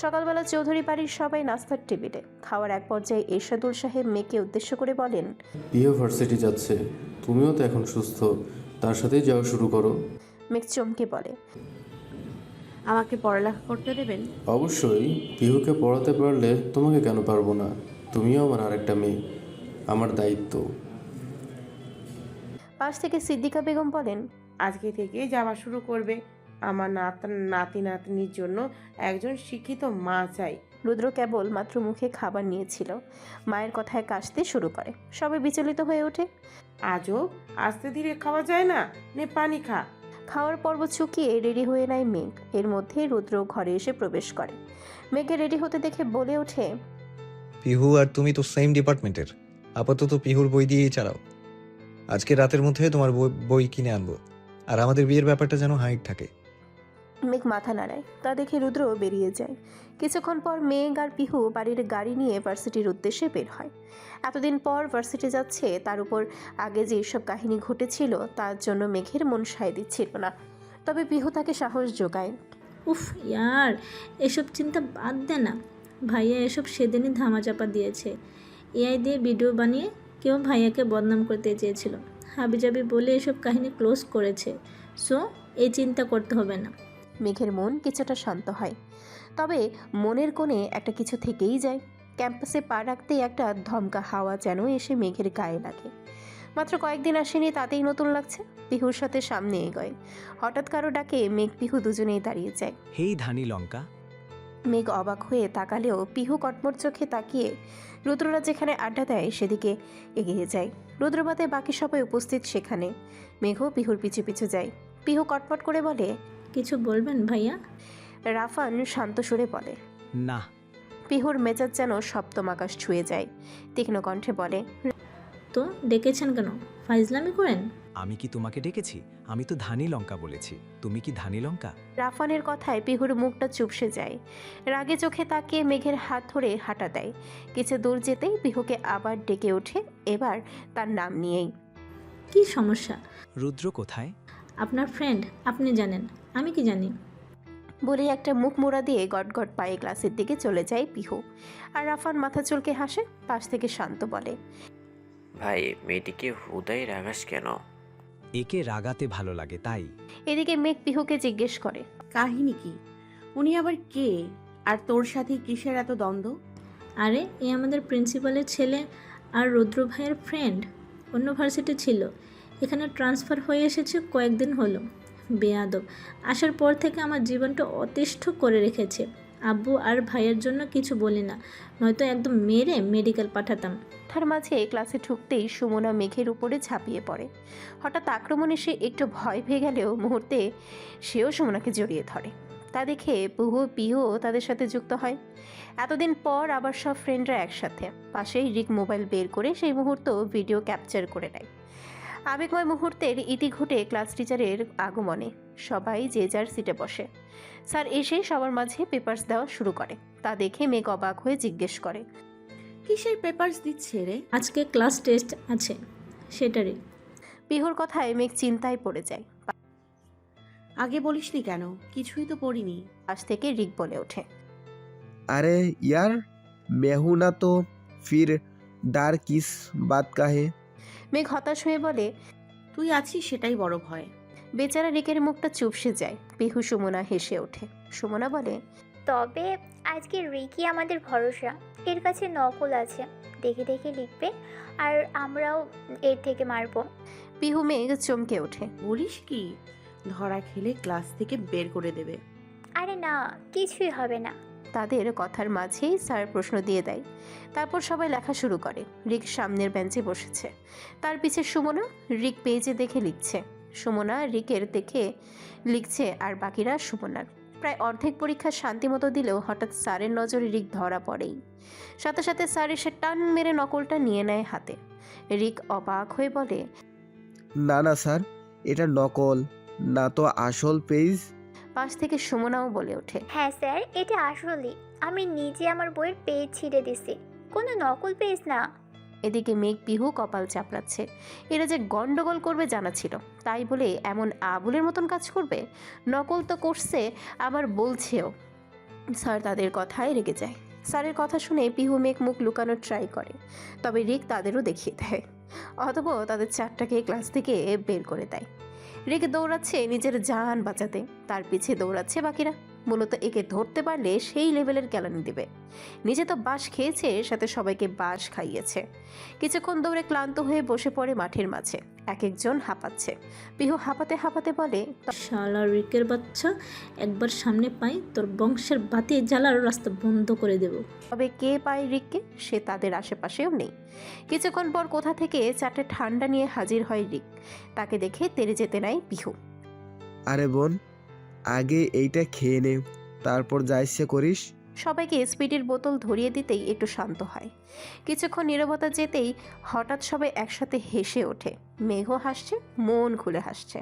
সকালবেলা চৌধুরী বাড়ির সবাই নাস্তার টেবিলে। খাওয়ার এক পর্যায়ে এরশাদুল সাহেব মেঘকে উদ্দেশ্য করে বলেন, পিও ভার্সিটি যাচ্ছে, তুমিও তো এখন সুস্থ, তার সাথেই যাওয়া শুরু করো। মেঘ চমকে বলে, আমাকে পড়ালেখা করতে দেবেন? অবশ্যই, পিহুকে পড়াতে পারলে তোমাকে কেন পারবো না? তুমিও আমার আরেকটা মেয়ে, আমার দায়িত্ব। পাশ থেকে সিদ্দিকা বেগম বলেন, আজকে থেকে যাওয়া শুরু করবে। আমার নাতি নাতনির জন্য একজন শিক্ষিত মা চাই। রুদ্র কেবল মাত্র মুখে খাবার নিয়েছিল, মায়ের কথায় কাশতে শুরু করে। সবাই বিচলিত হয়ে ওঠে। আজও আস্তে ধীরে খাওয়া যায় না, নে পানি খা। খাওয়ার পর্ব চুকিয়ে রেডি হয়ে নেয় মেঘ। এর মধ্যেই রুদ্র ঘরে এসে প্রবেশ করে। মেঘকে রেডি হতে দেখে বলে ওঠে, পিহু আর তুমি তো সেম ডিপার্টমেন্টের, আপাতত পিহুর বই দিয়েই চালাও। আজকে রাতের মধ্যে তোমার বই কিনে আনবো, আর আমাদের বিয়ের ব্যাপারটা যেন হাইট থাকে। মেঘ মাথা নাড়ায়। তা দেখে রুদ্র বেরিয়ে যায়। কিছুক্ষণ পর মেঘ আর পিহু বাড়ির গাড়ি নিয়ে ভার্সিটির উদ্দেশ্যে বের হয়। এতদিন পর ভার্সিটি যাচ্ছে, তার উপর আগে যে সব কাহিনী ঘটেছিল তার জন্য মেঘের মন সায় দিচ্ছিল না। তবে পিহু তাকে সাহস যোগায়। উফ ইয়ার, এসব চিন্তা বাদ দে না। ভাইয়া এসব সেদিনই ধামাচাপা দিয়েছে। এআই দিয়ে ভিডিও বানিয়ে কেউ ভাইয়াকে বদনাম করতে চেয়েছিল, হাবিজাবি বলে এসব কাহিনী ক্লোজ করেছে। সো এই চিন্তা করতে হবে না। মেঘের মন কিছুটা শান্ত হয়, তবে মনের কোণে একটা কিছু থেকেই যায়। ক্যাম্পাসে পা রাখতেই একটা ধমকা হাওয়া যেন এসে মেঘের গায়ে লাগে। মাত্র কয়েকদিন আসেনি, তাতেই নতুন লাগছে। পিহুর সাথে সামনে এগোয়। হঠাৎ কারো ডাকে মেঘ পিহু দুজনেই দাঁড়িয়ে যায়। হেই ধানি লঙ্কা। মেঘ অবাক হয়ে তাকালেও পিহু কটমট চোখে তাকিয়ে রুদ্ররা যেখানে আড্ডা দেয় সেদিকে এগিয়ে যায়। রুদ্রবাদে বাকি সবাই উপস্থিত সেখানে। মেঘও পিহুর পিছু পিছু যায়। পিহু কটমট করে বলে, কিছু বলবেন ভাইয়া? রাফান শান্ত সুরে বলে, না। পিহুর মেজাজ যেন সপ্তম আকাশ ছুঁয়ে যায়। তীক্ষ্ণ কণ্ঠে বলে, তো ডেকেছেন কেন? ফাইজলামি করেন? আমি কি তোমাকে ডেকেছি? আমি তো ধানি লঙ্কা বলেছি, তুমি কি ধানি লঙ্কা? রাফানের কথায় পিহুর মুখটা চুপসে যায়। রাগে চোখে তাকিয়ে মেঘের হাত ধরে হাঁটা দেয়। কিছু দূর যেতেই পিহুকে আবার ডেকে ওঠে, এবার তার নাম নিয়েই। কি সমস্যা? রুদ্র কোথায়? আপনার ফ্রেন্ড, আপনি জানেন, আমি কি জানি? বলে একটা মুখ মোড়া দিয়ে গটগট পায়ে ক্লাসের দিকে চলে যায় পিহু। আর রাফান মাথা চুলকে হাসে। পাশ থেকে শান্ত বলে, ভাই, মেয়েটিকে হুদাই রাগাস কেন? একে রাগাতে ভালো লাগে তাই। এদিকে মেঘ পিহুকে জিজ্ঞেস করে, কাহিনী কি? উনি আবার কে? আর তোর সাথে কিসের এত দ্বন্দ্ব? আরে এ আমাদের প্রিন্সিপালের ছেলে আর রুদ্র ভাইয়ের ফ্রেন্ড। অন্য ভার্সিটি ছিল, এখানে ট্রান্সফার হয়ে এসেছে কয়েকদিন হলো। বেয়াদব, আসার পর থেকে আমার জীবনটা অতিষ্ঠ করে রেখেছে। আব্বু আর ভাইয়ের জন্য কিছু বলি না, নয়তো একদম মেরে মেডিকেল পাঠাতাম। তার মাঝে ক্লাসে ঢুকতেই সুমনা মেঘের উপরে ঝাঁপিয়ে পড়ে। হঠাৎ আক্রমণে সে একটু ভয় পেয়ে গেলেও মুহূর্তে সেও সুমনাকে জড়িয়ে ধরে। তা দেখে পুহু পিহু তাদের সাথে যুক্ত হয়। এতদিন পর আবার সব ফ্রেন্ডরা একসাথে। পাশেই রিক মোবাইল বের করে সেই মুহূর্ত ভিডিও ক্যাপচার করে নেয়। আবেগময় মুহূর্তের ইতি ঘটে ক্লাস টিচারের আগমনে। সবাই যে যার সিটে বসে। স্যার এসে সবার মাঝে পেপারস দেওয়া শুরু করে। তা দেখে মেঘ অবাক হয়ে জিজ্ঞেস করে, কিসের পেপারস দিচ্ছে রে? আজকে ক্লাস টেস্ট আছে সেটারই। পিহুর কথায় মেঘ চিন্তায় পড়ে যায়। আগে বলিসনি কেন? কিছুই তো পড়িনি। পাশ থেকে রিক বলে ওঠে, अरे यार मैं हूं ना, तो फिर डर किस बात का है? মেঘ হতাশ হয়ে বলে, তুই আছিস সেটাই বড় ভয়। বেচারা রিকের মুখটা চুপসে যায়। পিহু সুমনা হেসে ওঠে। সুমনা বলে, তবে আজকে রিকি আমাদের ভরসা। এর কাছে নকল আছে, দেখে দেখে লিখবে আর আমরাও এর থেকে মারবো। পিহু মেঘ চমকে ওঠে। বলিস কি? ধরা খেলে ক্লাস থেকে বের করে দেবে। আরে না, কিছুই হবে না। তাদের কথার মাঝেই স্যার প্রশ্ন দিয়ে দেয়। তারপর সবাই লেখা শুরু করে। রিক সামনের বেঞ্চে বসেছে, তার পিছে সুমনা। রিক পেজে দেখে লিখছে, সুমনা রিকের দেখে লিখছে, আর বাকিরা সুমনার। প্রায় অর্ধেক পরীক্ষা শান্তিমতো দিলেও হঠাৎ স্যারের নজরে রিক ধরা পড়েই। সাথে সাথে স্যার এসে টান মেরে নকলটা নিয়ে নেয় হাতে। রিক অবাক হয়ে বলে, না না স্যার, এটা নকল না তো আসল পেজ। পাশ থেকে সুমনাও বলে ওঠে, হ্যাঁ স্যার, এটা আসলেই। আমি নিজে আমার বইয়ের পেজ ছিঁড়ে দিছি, কোনো নকল পেজ না। এদিকে মেঘ পিহু কপাল চাপড়াচ্ছে। এরা যে গন্ডগোল করবে জানা ছিল, তাই বলে এমন আবুলের মতন কাজ করবে? নকল তো করছে, আবার বলছেও। স্যার তাদের কথায় রেগে যায়। স্যারের কথা শুনে পিহু মেঘ মুখ লুকানোর ট্রাই করে, তবে রিক তাদেরও দেখিয়ে দেয়। অথবা তাদের চারটাকে ক্লাস থেকে বের করে দেয়। রিক দৌড়াচ্ছে নিজের জান বাঁচাতে, তার পিছে দৌড়াচ্ছে বাকিরা। মূলত একে ধরতে পারলে সেই লেভেলের কেলানি দেবে। নিজে তো বাঁশ খেয়েছে, সাথে সবাইকে বাঁশ খাইয়েছে। কিছুক্ষণ দৌড়ে ক্লান্ত হয়ে বসে পড়ে মাঠের মাঝে। এক একজন হাঁপাচ্ছে। পিহু হাঁপাতে হাঁপাতে বলে, শালা রিকের বাচ্চা, একবার সামনে পাই তোর বংশের বাতি জ্বালার রাস্তা বন্ধ করে দেব। তবে কে পায় রিককে? সে তাদের আশেপাশেও নেই। কিছুক্ষণ পর কোথা থেকে চারটে ঠান্ডা নিয়ে হাজির হয় রিক। তাকে দেখে তেড়ে যেতে নেয় পিহু। আরে বোন, আগে এইটা খেয়ে নে, তারপর যা ইচ্ছে করিস। সবাইকে স্পিডের বোতল ধরিয়ে দিতেই একটু শান্ত হয়। কিছুক্ষণ নীরবতা যেতেই হঠাৎ সবাই একসাথে হেসে ওঠে। মেঘও হাসছে, মন খুলে হাসছে।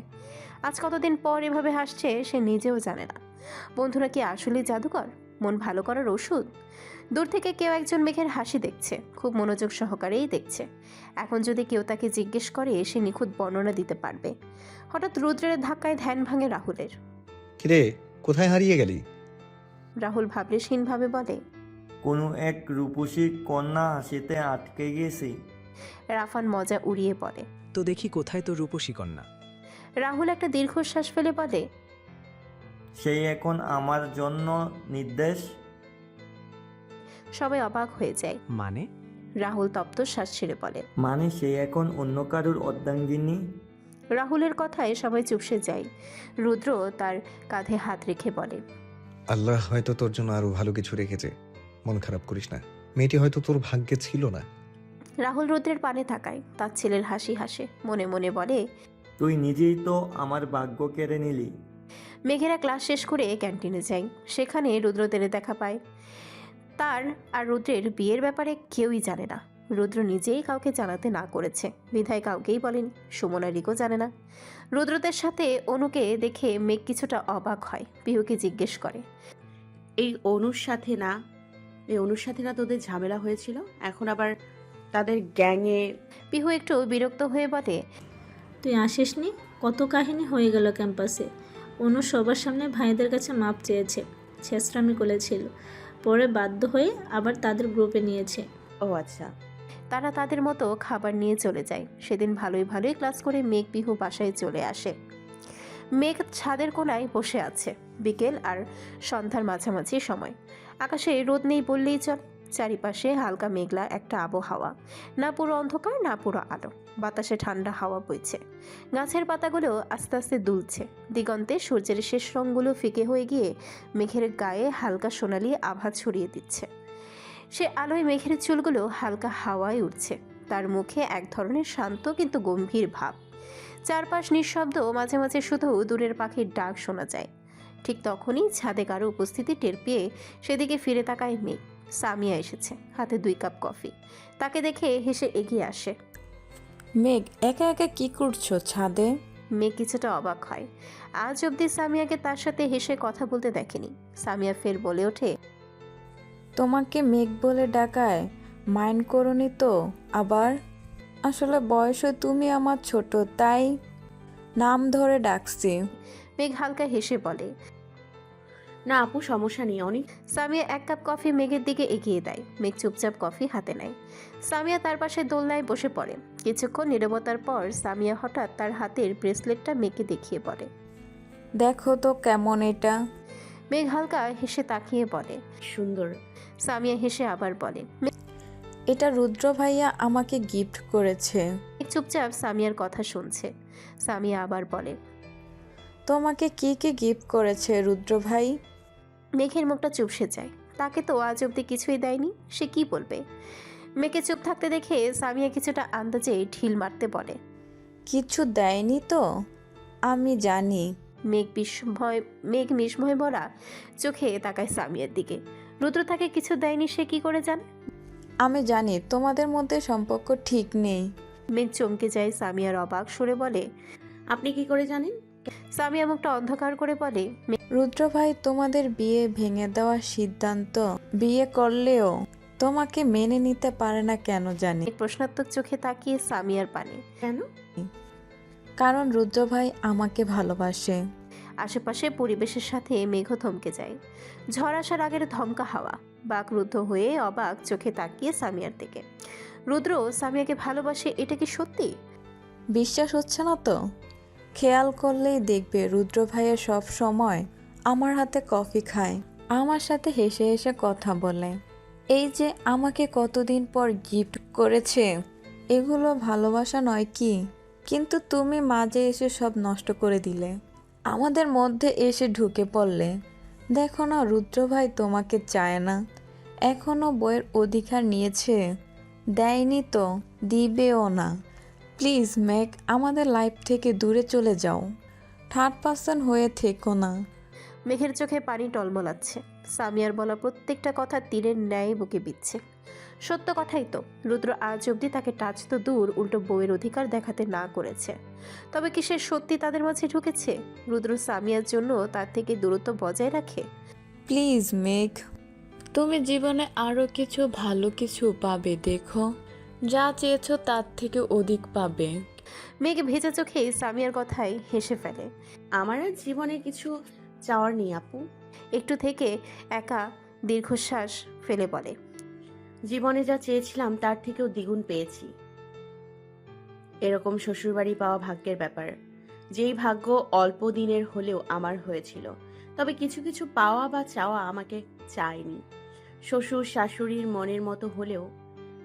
আজ কতদিন পর এভাবে হাসছে সে নিজেও জানে না। বন্ধুরা কি আসলে জাদুকর, মন ভালো করার ওষুধ? দূর থেকে কেউ একজন মেঘের হাসি দেখছে, খুব মনোযোগ সহকারেই দেখছে। এখন যদি কেউ তাকে জিজ্ঞেস করে সে নিখুঁত বর্ণনা দিতে পারবে। হঠাৎ রুদ্রের ধাক্কায় ধ্যান ভাঙে রাহুলের। কিরে, কোথায় হারিয়ে গেলি? রাহুল ভাবলেশহীনভাবে বলে, কোনো এক রূপসী কন্যা হাসিতে আটকে গেছি। রাফান মজা উড়িয়ে বলে, তো দেখি কোথায় তোর রূপসী কন্যা? রাহুল একটা দীর্ঘশ্বাস ফেলে বলে, সেই এখন আমার জন্য নির্দেশ। সবাই অবাক হয়ে যায়। মানে? রাহুল তপ্ত শ্বাস ছেড়ে বলে, মানে সে এখন অন্য কারুর অর্ধাঙ্গিনী। রাহুলের কথায় সবাই চুপসে যায়। রুদ্র তার কাঁধে হাত রেখে বলে, আল্লাহ হয়তো তোর জন্য আরো ভালো কিছু রেখেছে, মন খারাপ করিস না। মেয়েটি হয়তো তোর ভাগ্যে ছিল না। রাহুল রুদ্রের পানে তাকায়, তার ছেলের হাসি হাসে। মনে মনে বলে, তুই নিজেই তো আমার ভাগ্য কেড়ে নিলি। মেঘেরা ক্লাস শেষ করে ক্যান্টিনে যায়। সেখানে রুদ্রদের দেখা পায়। তার আর রুদ্রের বিয়ের ব্যাপারে কেউই জানে না। রুদ্র নিজেই কাউকে জানাতে না করেছে, বিধায় কাউকেই বলেনি। সুমনা রিকও জানে না। রুদ্রদের সাথে অনুকে দেখে মেঘ কিছুটা অবাক হয়। পিহুকে জিজ্ঞেস করে, এই অনুর সাথে না তোদের ঝামেলা হয়েছিল, এখন আবার তাদের গ্যাংয়ে? পিহু একটু বিরক্ত হয়ে বলে, তুই আসিসনি? কত কাহিনী হয়ে গেল ক্যাম্পাসে। অনু সবার সামনে ভাইদের কাছে মাপ চেয়েছে, ছেঁচড়ামি করেছিল, পরে বাধ্য হয়ে আবার তাদের গ্রুপে নিয়েছে। ও আচ্ছা। তারা তাদের মতো খাবার নিয়ে চলে যায়। সেদিন ভালোই ক্লাস করে মেঘ পিহু বাসায় চলে আসে। মেঘ ছাদের কোনায় বসে আছে। বিকেল আর সন্ধ্যার মাঝামাঝি সময়। আকাশে রোদ নেই বললেই চল। চারিপাশে হালকা মেঘলা একটা আবহাওয়া, না পুরো অন্ধকার না পুরো আলো। বাতাসে ঠান্ডা হাওয়া বইছে। গাছের পাতাগুলো আস্তে আস্তে দুলছে। দিগন্তে সূর্যের শেষ রঙগুলো ফিকে হয়ে গিয়ে মেঘের গায়ে হালকা সোনালি আভা ছড়িয়ে দিচ্ছে। সে আলোয় মেঘের চুলগুলো হালকা হাওয়ায় উঠছে। তার মুখে এক ধরনের শান্ত কিন্তু গম্ভীর ভাব। চারপাশ নিঃশব্দ, মাঝে মাঝে শুধু দূরের পাখির ডাক শোনা যায়। ঠিক তখনই ছাদে কারো উপস্থিতি টের পেয়ে সেদিকে ফিরে তাকায় মেঘ। সামিয়া এসেছে, হাতে 2 কাপ কফি। তাকে দেখে হেসে এগিয়ে আসে। মেঘ, একা একা কি করছো ছাদে? মেঘ কিছুটা অবাক হয়। আজ অবধি সামিয়াকে তার সাথে হেসে কথা বলতে দেখেনি। সামিয়া ফের বলে ওঠে, তোমাকে মেঘ বলে ডাকায় মাইন্ড করনি তো? আবার আসলে বয়সে তুমি আমার ছোট, তাই নাম ধরে ডাকছি। মেঘ হালকা হেসে বলে। না আপু, সমস্যা নেই অনেক। সামিয়া 1 কাপ কফি মেঘের দিকে এগিয়ে দেয়। মেঘ চুপচাপ কফি হাতে নেয়। সামিয়া তার পাশে দোলনায় বসে পড়ে। কিছুক্ষণ নীরবতার পর সামিয়া হঠাৎ তার হাতের ব্রেসলেটটা মেঘকে দেখিয়ে বলে, দেখো তো কেমন এটা। মেঘ হালকা হেসে তাকিয়ে বলে, সুন্দর। সামিয়া হেসে আবার বলে, এটা রুদ্র ভাইয়া আমাকে গিফট করেছে। মেঘ চুপচাপ সামিয়ার কথা শুনছে। সামিয়া আবার বলে, তোমাকে কি কি গিফট করেছে রুদ্র ভাই? মেঘের মুখটা চুপসে যায়। তাকে তো আজ অব্দি কিছুই দেয়নি, সে কি বলবে? মেঘকে চুপ থাকতে দেখে সামিয়া কিছুটা আন্দাজে ঢিল মারতে বলে, কিছু দেয়নি তো? আমি জানি। মেঘ বিস্ময় ভরা চোখে তাকায় সামিয়ার দিকে। রুদ্র তাকে কিছু দেয়নি সে কি করে জানে? আমি জানি তোমাদের মধ্যে সম্পর্ক ঠিক নেই। মেঘ চমকে যায়। সামিয়ার অবাক সুরে বলে, আপনি কি করে জানেন? সামিয়া মুখটা অন্ধকার করে বলে, রুদ্র ভাই তোমাদের বিয়ে ভেঙে দেওয়ার সিদ্ধান্ত বিয়ে করলেও তোমাকে মেনে নিতে পারে না কেন জানি। প্রশ্নাত্মক চোখে তাকিয়ে সামিয়ার পানে। কেন? কারণ রুদ্র ভাই আমাকে ভালোবাসে। আশেপাশে পরিবেশের সাথে মেঘ থমকে যায়। ঝড় আসার আগের ধমকা হাওয়া। বাকরুদ্ধ হয়ে অবাক চোখে তাকিয়ে সামিয়ার দিকে। রুদ্র সামিয়াকে ভালোবাসে, এটা কি সত্যি? বিশ্বাস হচ্ছে না তো? খেয়াল করলেই দেখবে রুদ্র ভাইয়া সব সময় আমার হাতে কফি খায়, আমার সাথে হেসে হেসে কথা বলে। এই যে আমাকে কতদিন পর গিফট করেছে, এগুলো ভালোবাসা নয় কি? কিন্তু তুমি মাঝে এসে সব নষ্ট করে দিলে, আমাদের মধ্যে এসে ঢুকে পড়লে। দেখো না রুদ্র ভাই তোমাকে চায় না, এখনো বইয়ের অধিকার নিয়েছে। দেয়নি তো, দিবেও না। প্লিজ মেঘ, আমাদের লাইফ থেকে দূরে চলে যাও। 3rd পার্সন হয়ে থেকো না। মেঘের চোখে পানি টলমলাচ্ছে। সামিয়ার বলা প্রত্যেকটা কথা তীরের ন্যায় বুকে বিচ্ছে। সত্য কথাই তো, রুদ্র আজ অবধি তাকে টাচ তো দূর, উল্টো বউয়ের অধিকার দেখাতে না করেছে। তবে কি সে সত্যি তাদের মাঝে ঢুকেছে? রুদ্র সামিয়ার জন্য তার থেকে দূরত্ব বজায় রাখে? প্লিজ মেঘ, তুমি জীবনে আরও কিছু ভালো কিছু পাবে। দেখো, যা চেয়েছো তার থেকে অধিক পাবে। মেঘ ভেজা চোখে সামিয়ার কথায় হেসে ফেলে। আমার আর জীবনে কিছু চাওয়ার নেই আপু। একটু থেকে একা দীর্ঘশ্বাস ফেলে বলে, জীবনে যা চেয়েছিলাম তার থেকেও দ্বিগুণ পেয়েছি। এরকম শ্বশুরবাড়ি পাওয়া ভাগ্যের ব্যাপার, যেই ভাগ্য অল্প দিনের হলেও আমার হয়েছিল। তবে কিছু কিছু পাওয়া বা চাওয়া আমাকে চায়নি। শ্বশুর শাশুড়ির মনের মতো হলেও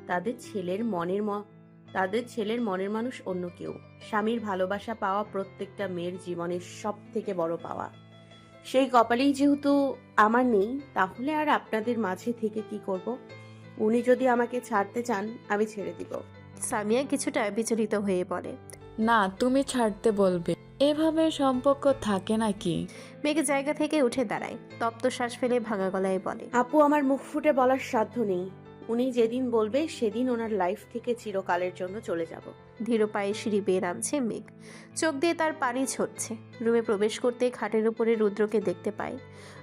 তাদের ছেলের মনের মানুষ অন্য কেউ। স্বামীর ভালোবাসা পাওয়া প্রত্যেকটা মেয়ের জীবনের সব থেকে বড় পাওয়া। সেই কপালেই যেহেতু আমার নেই, তাহলে আর আপনাদের মাঝে থেকে কি করব? উনি যদি আমাকে ছাড়তে চান আমি ছেড়ে দিব। সামিয়া কিছুটা বিচলিত হয়ে বলে, না, তুমি ছাড়তে বলবে। এভাবে সম্পর্ক থাকে নাকি? মেঘ জায়গা থেকে উঠে দাঁড়ায়, তপ্ত শ্বাস ফেলে ভাঙা গলায় বলে, আপু আমার মুখ ফুটে বলার সাধ্য নেই। উনি যেদিন বলবে সেদিন ওনার লাইফ থেকে চিরকালের জন্য চলে যাব। ধীর পায়ে সিঁড়ি বেয়ে নামছে মেঘ। চোখ দিয়ে তার পানি ঝরছে। রুমে প্রবেশ করতে খাটের উপরে রুদ্রকে দেখতে পায়।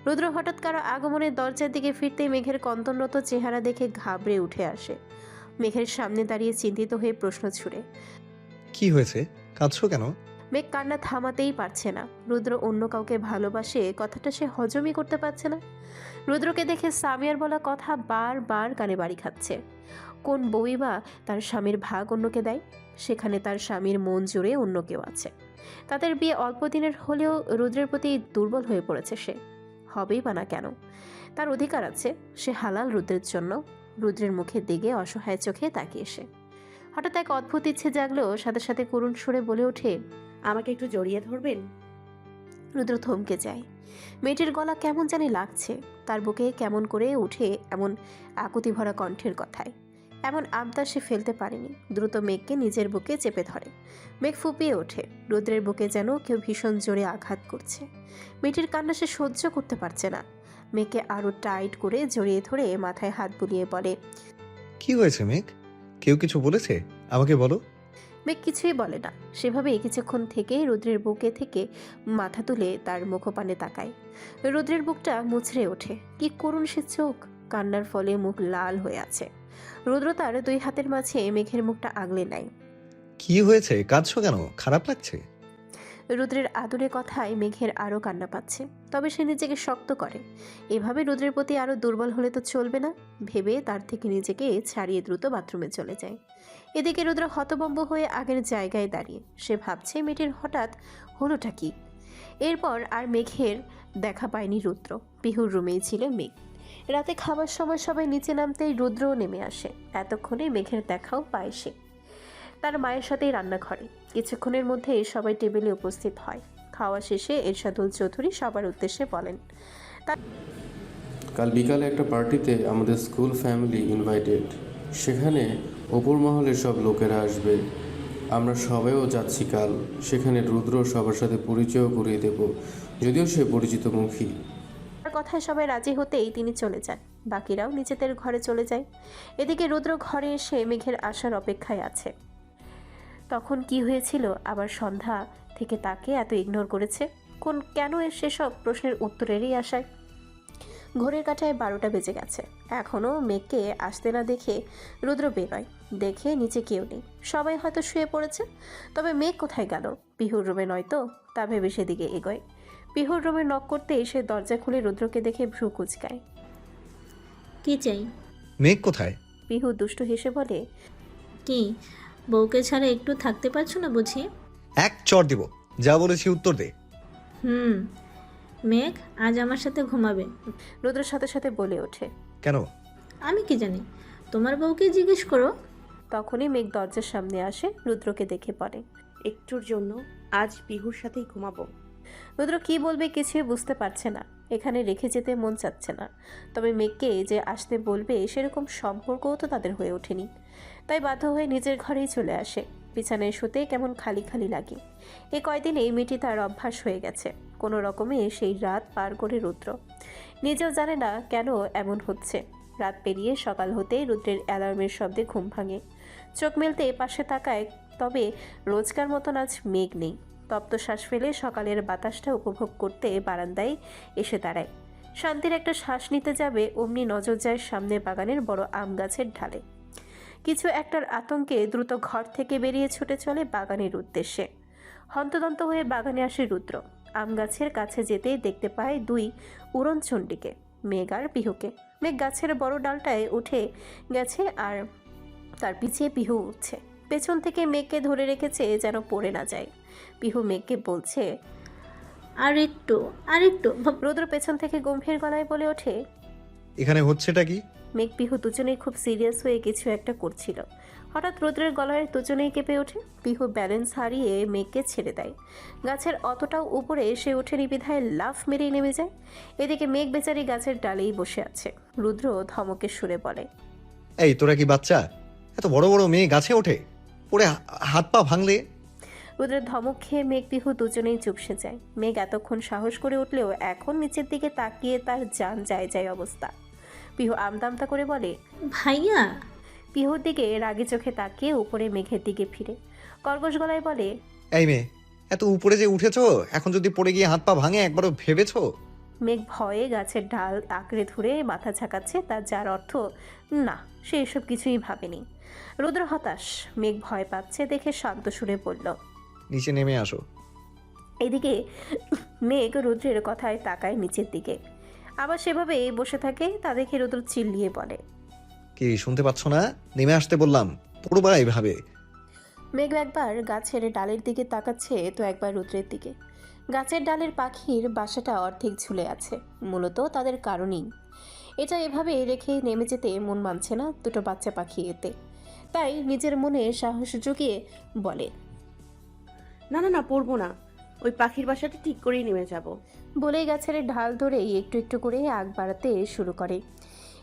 রুদ্র হঠাৎ কারো আগমনের দরজার দিকে ফিরতেই মেঘের কন্তনরত চেহারা দেখে ঘাবড়ে উঠে আসে। মেঘের সামনে দাঁড়িয়ে চিন্তিত হয়ে প্রশ্ন ছুড়ে, কি হয়েছে, কাঁদছো কেন? মেঘ কান্না থামাতেই পারছে না। রুদ্র অন্য কাউকে ভালোবাসে, কথাটা সে হজমই করতে পারছে না। রুদ্রকে দেখে সামিয়ার বলা কথা বারবার কানে বাড়ি খাচ্ছে। কোন বউই বা তার স্বামীর ভাগ অন্যকে দেয়? সেখানে তার স্বামীর মন জুড়ে অন্য কেউ আছে। তাদের বিয়ে অল্প দিনের হলেও রুদ্রের প্রতি দুর্বল হয়ে পড়েছে সে। হবেই বা না কেন? তার অধিকার আছে, সে হালাল রুদ্রের জন্য। রুদ্রের মুখে দিকে অসহায় চোখে তাকিয়ে সে। হঠাৎ এক অদ্ভুত ইচ্ছে জাগলেও সাথে সাথে করুণ সুরে বলে ওঠে, আমাকে একটু জড়িয়ে ধরবেন? রুদ্র থমকে যায়। মেয়েটির গলা কেমন জানি লাগছে, তার বুকে কেমন করে উঠে এমন আকুতি ভরা কণ্ঠের কথায়। এমন আমতা সে ফেলতে পারেনি। দ্রুত মেঘকে নিজের বুকে চেপে ধরে। মেঘ ফুপিয়ে ওঠে। রুদ্রের বুকে যেন কেউ ভীষণ জোরে আঘাত করছে। মেয়েটির কান্না সে সহ্য করতে পারছে না। মেঘকে আরো টাইট করে জড়িয়ে ধরে মাথায় হাত বুলিয়ে বলে, কি হয়েছে মেঘ? কেউ কিছু বলেছে? আমাকে বলো। মেঘ কিছুই বলে না। সেভাবেই কিছুক্ষণ থেকে রুদ্রের বুকে থেকে মাথা তুলে তার মুখপানে তাকায়। রুদ্রের বুকটা মুচড়ে ওঠে। কি করুণ সে চোখ, কান্নার ফলে মুখ লাল হয়ে আছে। রুদ্র তার দুই হাতের মাঝে মেঘের মুখটা আগলে নেয়। কি হয়েছে? কাঁদছো কেন? খারাপ লাগছে? রুদ্রের আদুরে কথায় মেঘের আরও কান্না পাচ্ছে। তবে সে নিজেকে শক্ত করে। এভাবে রুদ্রের প্রতি আরও দুর্বল হলে তো চলবে না ভেবে তার থেকে নিজেকে ছাড়িয়ে দ্রুত বাথরুমে চলে যায়। এদিকে রুদ্র হতভম্ব হয়ে আগের জায়গায় দাঁড়িয়ে সে ভাবছে মেয়েটির হঠাৎ হলোটা কি। এরপর আর মেঘের দেখা পায়নি রুদ্র। পিহুর রুমেই ছিল মেঘ। রাতে খাবার সময় সবাই নিচে নামতেই রুদ্রও নেমে আসে। এতক্ষণে মেঘের দেখাও পায় সে তার মায়ের সাথেই রান্নাঘরে। কিছুক্ষণের মধ্যে সবাই টেবিলে উপস্থিত হয়। খাওয়া শেষে এরশাদুল চৌধুরী সবার উদ্দেশ্যে বলেন, কাল বিকালে একটা পার্টিতে আমাদের স্কুল ফ্যামিলি ইনভাইটেড। সেখানে ওপর মহলের সব লোকেরা আসবে। আমরা সবাইও যাচ্ছি কাল। সেখানে রুদ্র সবার সাথে পরিচয় করিয়ে দেব, যদিও সে পরিচিত মুখী। তার কথায় সবাই রাজি হতেই তিনি চলে যান। বাকিরাও নিজেদের ঘরে চলে যায়। এদিকে রুদ্র ঘরে এসে মেঘের আসার অপেক্ষায় আছে। তখন কি হয়েছিল, আবার সন্ধ্যা থেকে তাকে এত ইগনোর করেছে, কেন সেসব প্রশ্নের উত্তরেরই আশায়। ঘড়ির কাঁটায় 12টা বেজে গেছে। এখনও মেঘকে আসতে না দেখে রুদ্র বেরোয়। দেখে নিচে কেউ নেই, সবাই হয়তো শুয়ে পড়েছে। তবে মেঘ কোথায় গেল? পিহুর রুমে নয় তো? তা ভেবে সেদিকে এগোয়। পিহুর রুমে নক করতে এসে দরজা খুলে রুদ্রকে দেখে ভ্রু কুচকায়। কি চাই? মেঘ কোথায়? পিহু দুষ্টু হেসে বলে, কি বউকে ছাড়া একটু থাকতে পারছো না বুঝি? এক চড় দিব, যা বলেছি উত্তর দে। মেঘ আজ আমার সাথে ঘুমাবে। রুদ্রের সাথে সাথে বলে ওঠে, কেন? আমি কি জানি, তোমার বউকে জিজ্ঞেস করো। তখনই মেঘ দরজার সামনে আসে। রুদ্রকে দেখে পড়ে, একটুর জন্য আজ পিহুর সাথেই ঘুমাবো। রুদ্র কি বলবে কিছুই বুঝতে পারছে না। এখানে রেখে যেতে মন চাচ্ছে না। তবে মেঘকে যে আসতে বলবে সেরকম সম্পর্কও তো তাদের হয়ে ওঠেনি। তাই বাধ্য হয়ে নিজের ঘরেই চলে আসে। বিছানায় শুতে কেমন খালি খালি লাগে। এ কয়দিনে মেয়েটি তার অভ্যাস হয়ে গেছে। কোনো রকমে সেই রাত পার করে রুদ্র নিজেও জানে না কেন এমন হচ্ছে। রাত পেরিয়ে সকাল হতেই রুদ্রের অ্যালার্মের শব্দে ঘুম ভাঙে। চোখ মেলতে পাশে তাকায়, তবে রোজকার মতন আজ মেঘ নেই। তপ্ত শ্বাস ফেলে সকালের বাতাসটা উপভোগ করতে বারান্দায় এসে দাঁড়ায়। শান্তির একটা শ্বাস নিতে যাবে, অমনি নজর যায় সামনে বাগানের বড় আম গাছের ঢালে। কিছু একটার আতঙ্কে দ্রুত ঘর থেকে বেরিয়ে ছুটে চলে বাগানের উদ্দেশ্যে। হন্তদন্ত হয়ে বাগানে আসে রুদ্র। আম গাছের কাছে যেতেই দেখতে পায় দুই উড়নচণ্ডীকে, মেঘ আর পিহুকে। মেঘ গাছের বড় ডালটায় উঠে গেছে আর তার পিছিয়ে পিহু উঠছে। পেছন থেকে মেঘকে ধরে রেখেছে যেন পড়ে না যায়। পিহু মেঘকে বলছে, আর একটু। রুদ্র পেছন থেকে গম্ভীর গলায় বলে ওঠে, এখানে হচ্ছেটা কি? মেঘ পিহু দুজনেই খুব সিরিয়াস হয়ে কিছু একটা করছিল। হঠাৎ রুদ্রের গলায় দুজনেই কেঁপে ওঠে। পিহু ব্যালেন্স হারিয়ে মেঘকে ছেড়ে দেয়। গাছের অতটাও উপরে এসে ওঠেনি বিধায় লাফ মেরেই নেমে যায়। এদিকে মেঘ বেচারি গাছের ডালেই বসে আছে। রুদ্র ধমকের সুরে বলে, এই তোরা কি বাচ্চা? এত বড় বড় মেয়ে গাছে ওঠে, পড়ে হাত পা ভাঙলে? রুদ্রের ধমক খেয়ে মেঘ পিহু দুজনেই চুপসে যায়। মেঘ এতক্ষণ সাহস করে উঠলেও এখন নিচের দিকে তাকিয়ে তার জান যায় যায় অবস্থা। পিহু আমদামতা করে বলে, ভাইয়া। পিহুর দিকে রাগে চোখে তাকিয়ে উপরে মেঘের দিকে ফিরে কর্কশ গলায় বলে, এই মেয়ে, এত উপরে যে উঠেছো, এখন যদি পড়ে গিয়ে হাত পা ভাঙে একবারও ভেবেছো? মেঘ ভয়ে গাছের ডাল আঁকড়ে ধরে মাথা ঝাঁকাচ্ছে, তার যার অর্থ না, সে এসব কিছুই ভাবেনি। রুদ্র হতাশ। মেঘ ভয় পাচ্ছে দেখে শান্ত সুরে বলল, নিচে নেমে আসো। এদিকে মেঘ রুদ্রের কথায় তাকায় নিচের দিকে, আবার সেভাবে বসে থাকে। তা দেখে রুদ্র চিল্লিয়ে বলে, কি শুনতে পাচ্ছ না? নেমে আসতে বললাম, পড়বা এইভাবে। মেঘ একবার গাছের ডালের দিকে তাকাচ্ছে তো একবার রুদ্রের দিকে। গাছের ডালের পাখির বাসাটা অর্ধেক ঝুলে আছে, মূলত তাদের কারণেই। এটা এভাবে রেখে নেমে যেতে মন মানছে না দুটো বাচ্চা পাখি এতে। তাই নিজের মনে সাহস জুগিয়ে বলে, না না না, পড়বো না, ওই পাখির বাসাটা ঠিক করেই নেমে যাব। বলেই গাছের ঢাল ধরেই একটু একটু করে আগ বাড়াতে শুরু করে।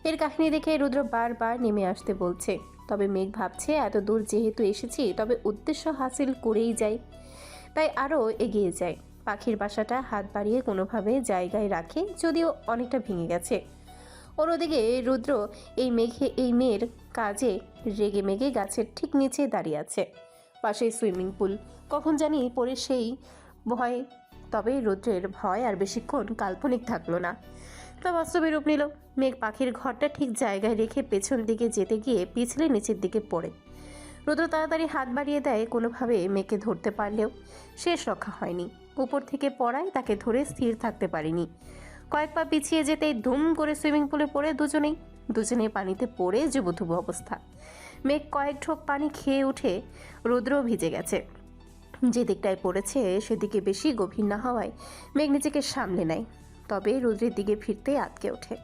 এর কাহিনী দেখে রুদ্র বারবার নেমে আসতে বলছে, তবে মেঘ ভাবছে এত দূর যেহেতু এসেছি তবে উদ্দেশ্য হাসিল করেই যাই, তাই আরও এগিয়ে যায়। পাখির বাসাটা হাত বাড়িয়ে কোনোভাবে জায়গায় রাখে, যদিও অনেকটা ভেঙে গেছে। অন্যদিকে রুদ্র এই মেয়ের কাজে রেগে মেগে গাছের ঠিক নিচে দাঁড়িয়ে আছে। পাশেই সুইমিং পুল, কখন জানি পড়ে সেই ভয়। তবে রুদ্রের ভয় আর বেশিক্ষণ কাল্পনিক থাকলো না, তা বাস্তবে রূপ নিল। মেঘ পাখির ঘরটা ঠিক জায়গায় রেখে পেছন দিকে যেতে গিয়ে পিছলে নিচের দিকে পড়ে। রুদ্র তাড়াতাড়ি হাত বাড়িয়ে দেয়, কোনোভাবে মেঘকে ধরতে পারলেও শেষ রক্ষা হয়নি। উপর থেকে পড়ায় তাকে ধরে স্থির থাকতে পারিনি। কয়েক পা পিছিয়ে যেতেই ধুম করে সুইমিং পুলে পড়ে দুজনেই পানিতে পড়ে জুবুথুবু অবস্থা। মেঘ কয়েক ঢোক পানি খেয়ে উঠে রুদ্রও ভিজে গেছে। যে দিকটায় পড়েছে সেদিকে বেশি গভীর না হওয়ায় মেঘ নিজেকে সামলে নেয়, তবে রুদ্রের দিকে ফিরতেই আটকে ওঠে।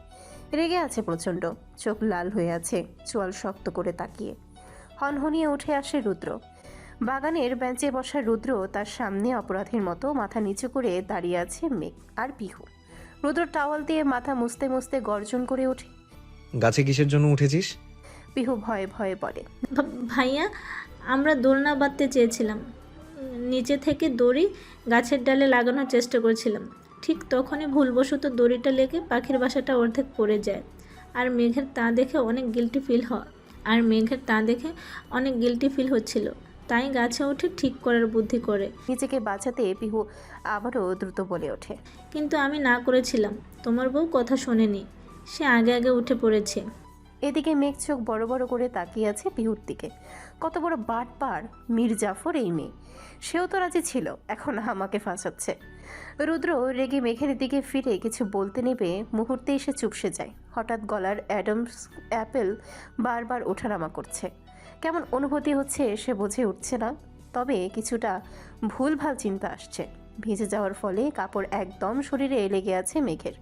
রেগে আছে প্রচণ্ড, চোখ লাল হয়ে আছে, চোয়াল শক্ত করে তাকিয়ে হনহনিয়ে উঠে আসে রুদ্র। বাগানের বেঞ্চে বসা রুদ্র, তার সামনে অপরাধীর মতো মাথা নিচু করে দাঁড়িয়ে আছে মেঘ আর পিহু। রুদ্র টাওয়াল দিয়ে মাথা মুছতে মুছতে গর্জন করে ওঠে, গাছে কিসের জন্য উঠেছিস? পিহু ভয়ে ভয়ে বলে, ভাইয়া আমরা দোলনা বাঁধতে চেয়েছিলাম, নিচে থেকে দড়ি গাছের ডালে লাগানোর চেষ্টা করেছিলাম, ঠিক তখনই ভুলবশত দড়িটা লেগে পাখির বাসাটা অর্ধেক পড়ে যায়। আর মেঘের তা দেখে অনেক গিল্টি ফিল হচ্ছিল, তাই গাছে উঠে ঠিক করার বুদ্ধি করে। নিজেকে বাঁচাতে পিহু আবারও দ্রুত বলে ওঠে, কিন্তু আমি না করেছিলাম, তোমার বউ কথা শোনেনি, সে আগে আগে উঠে পড়েছে। এদিকে মেঘ চোখ বড় বড় করে তাকিয়ে আছে পিহুর দিকে। কত বড় বাটপার মীর জাফর এই মেয়ে, সেও তো রাজি ছিল, এখন আমাকে ফাঁসাচ্ছে। রুদ্র রেগে মেঘের দিকে ফিরে কিছু বলতে নেবে মুহূর্তে এসে চুপসে যায়। হঠাৎ গলার অ্যাডামস অ্যাপেল বারবার ওঠানামা করছে। কেমন অনুভূতি হচ্ছে সে বুঝে উঠছে না, তবে কিছুটা ভুলভাল চিন্তা আসছে। ভিজে যাওয়ার ফলে কাপড় একদম শরীরে লেগে আছে মেঘের।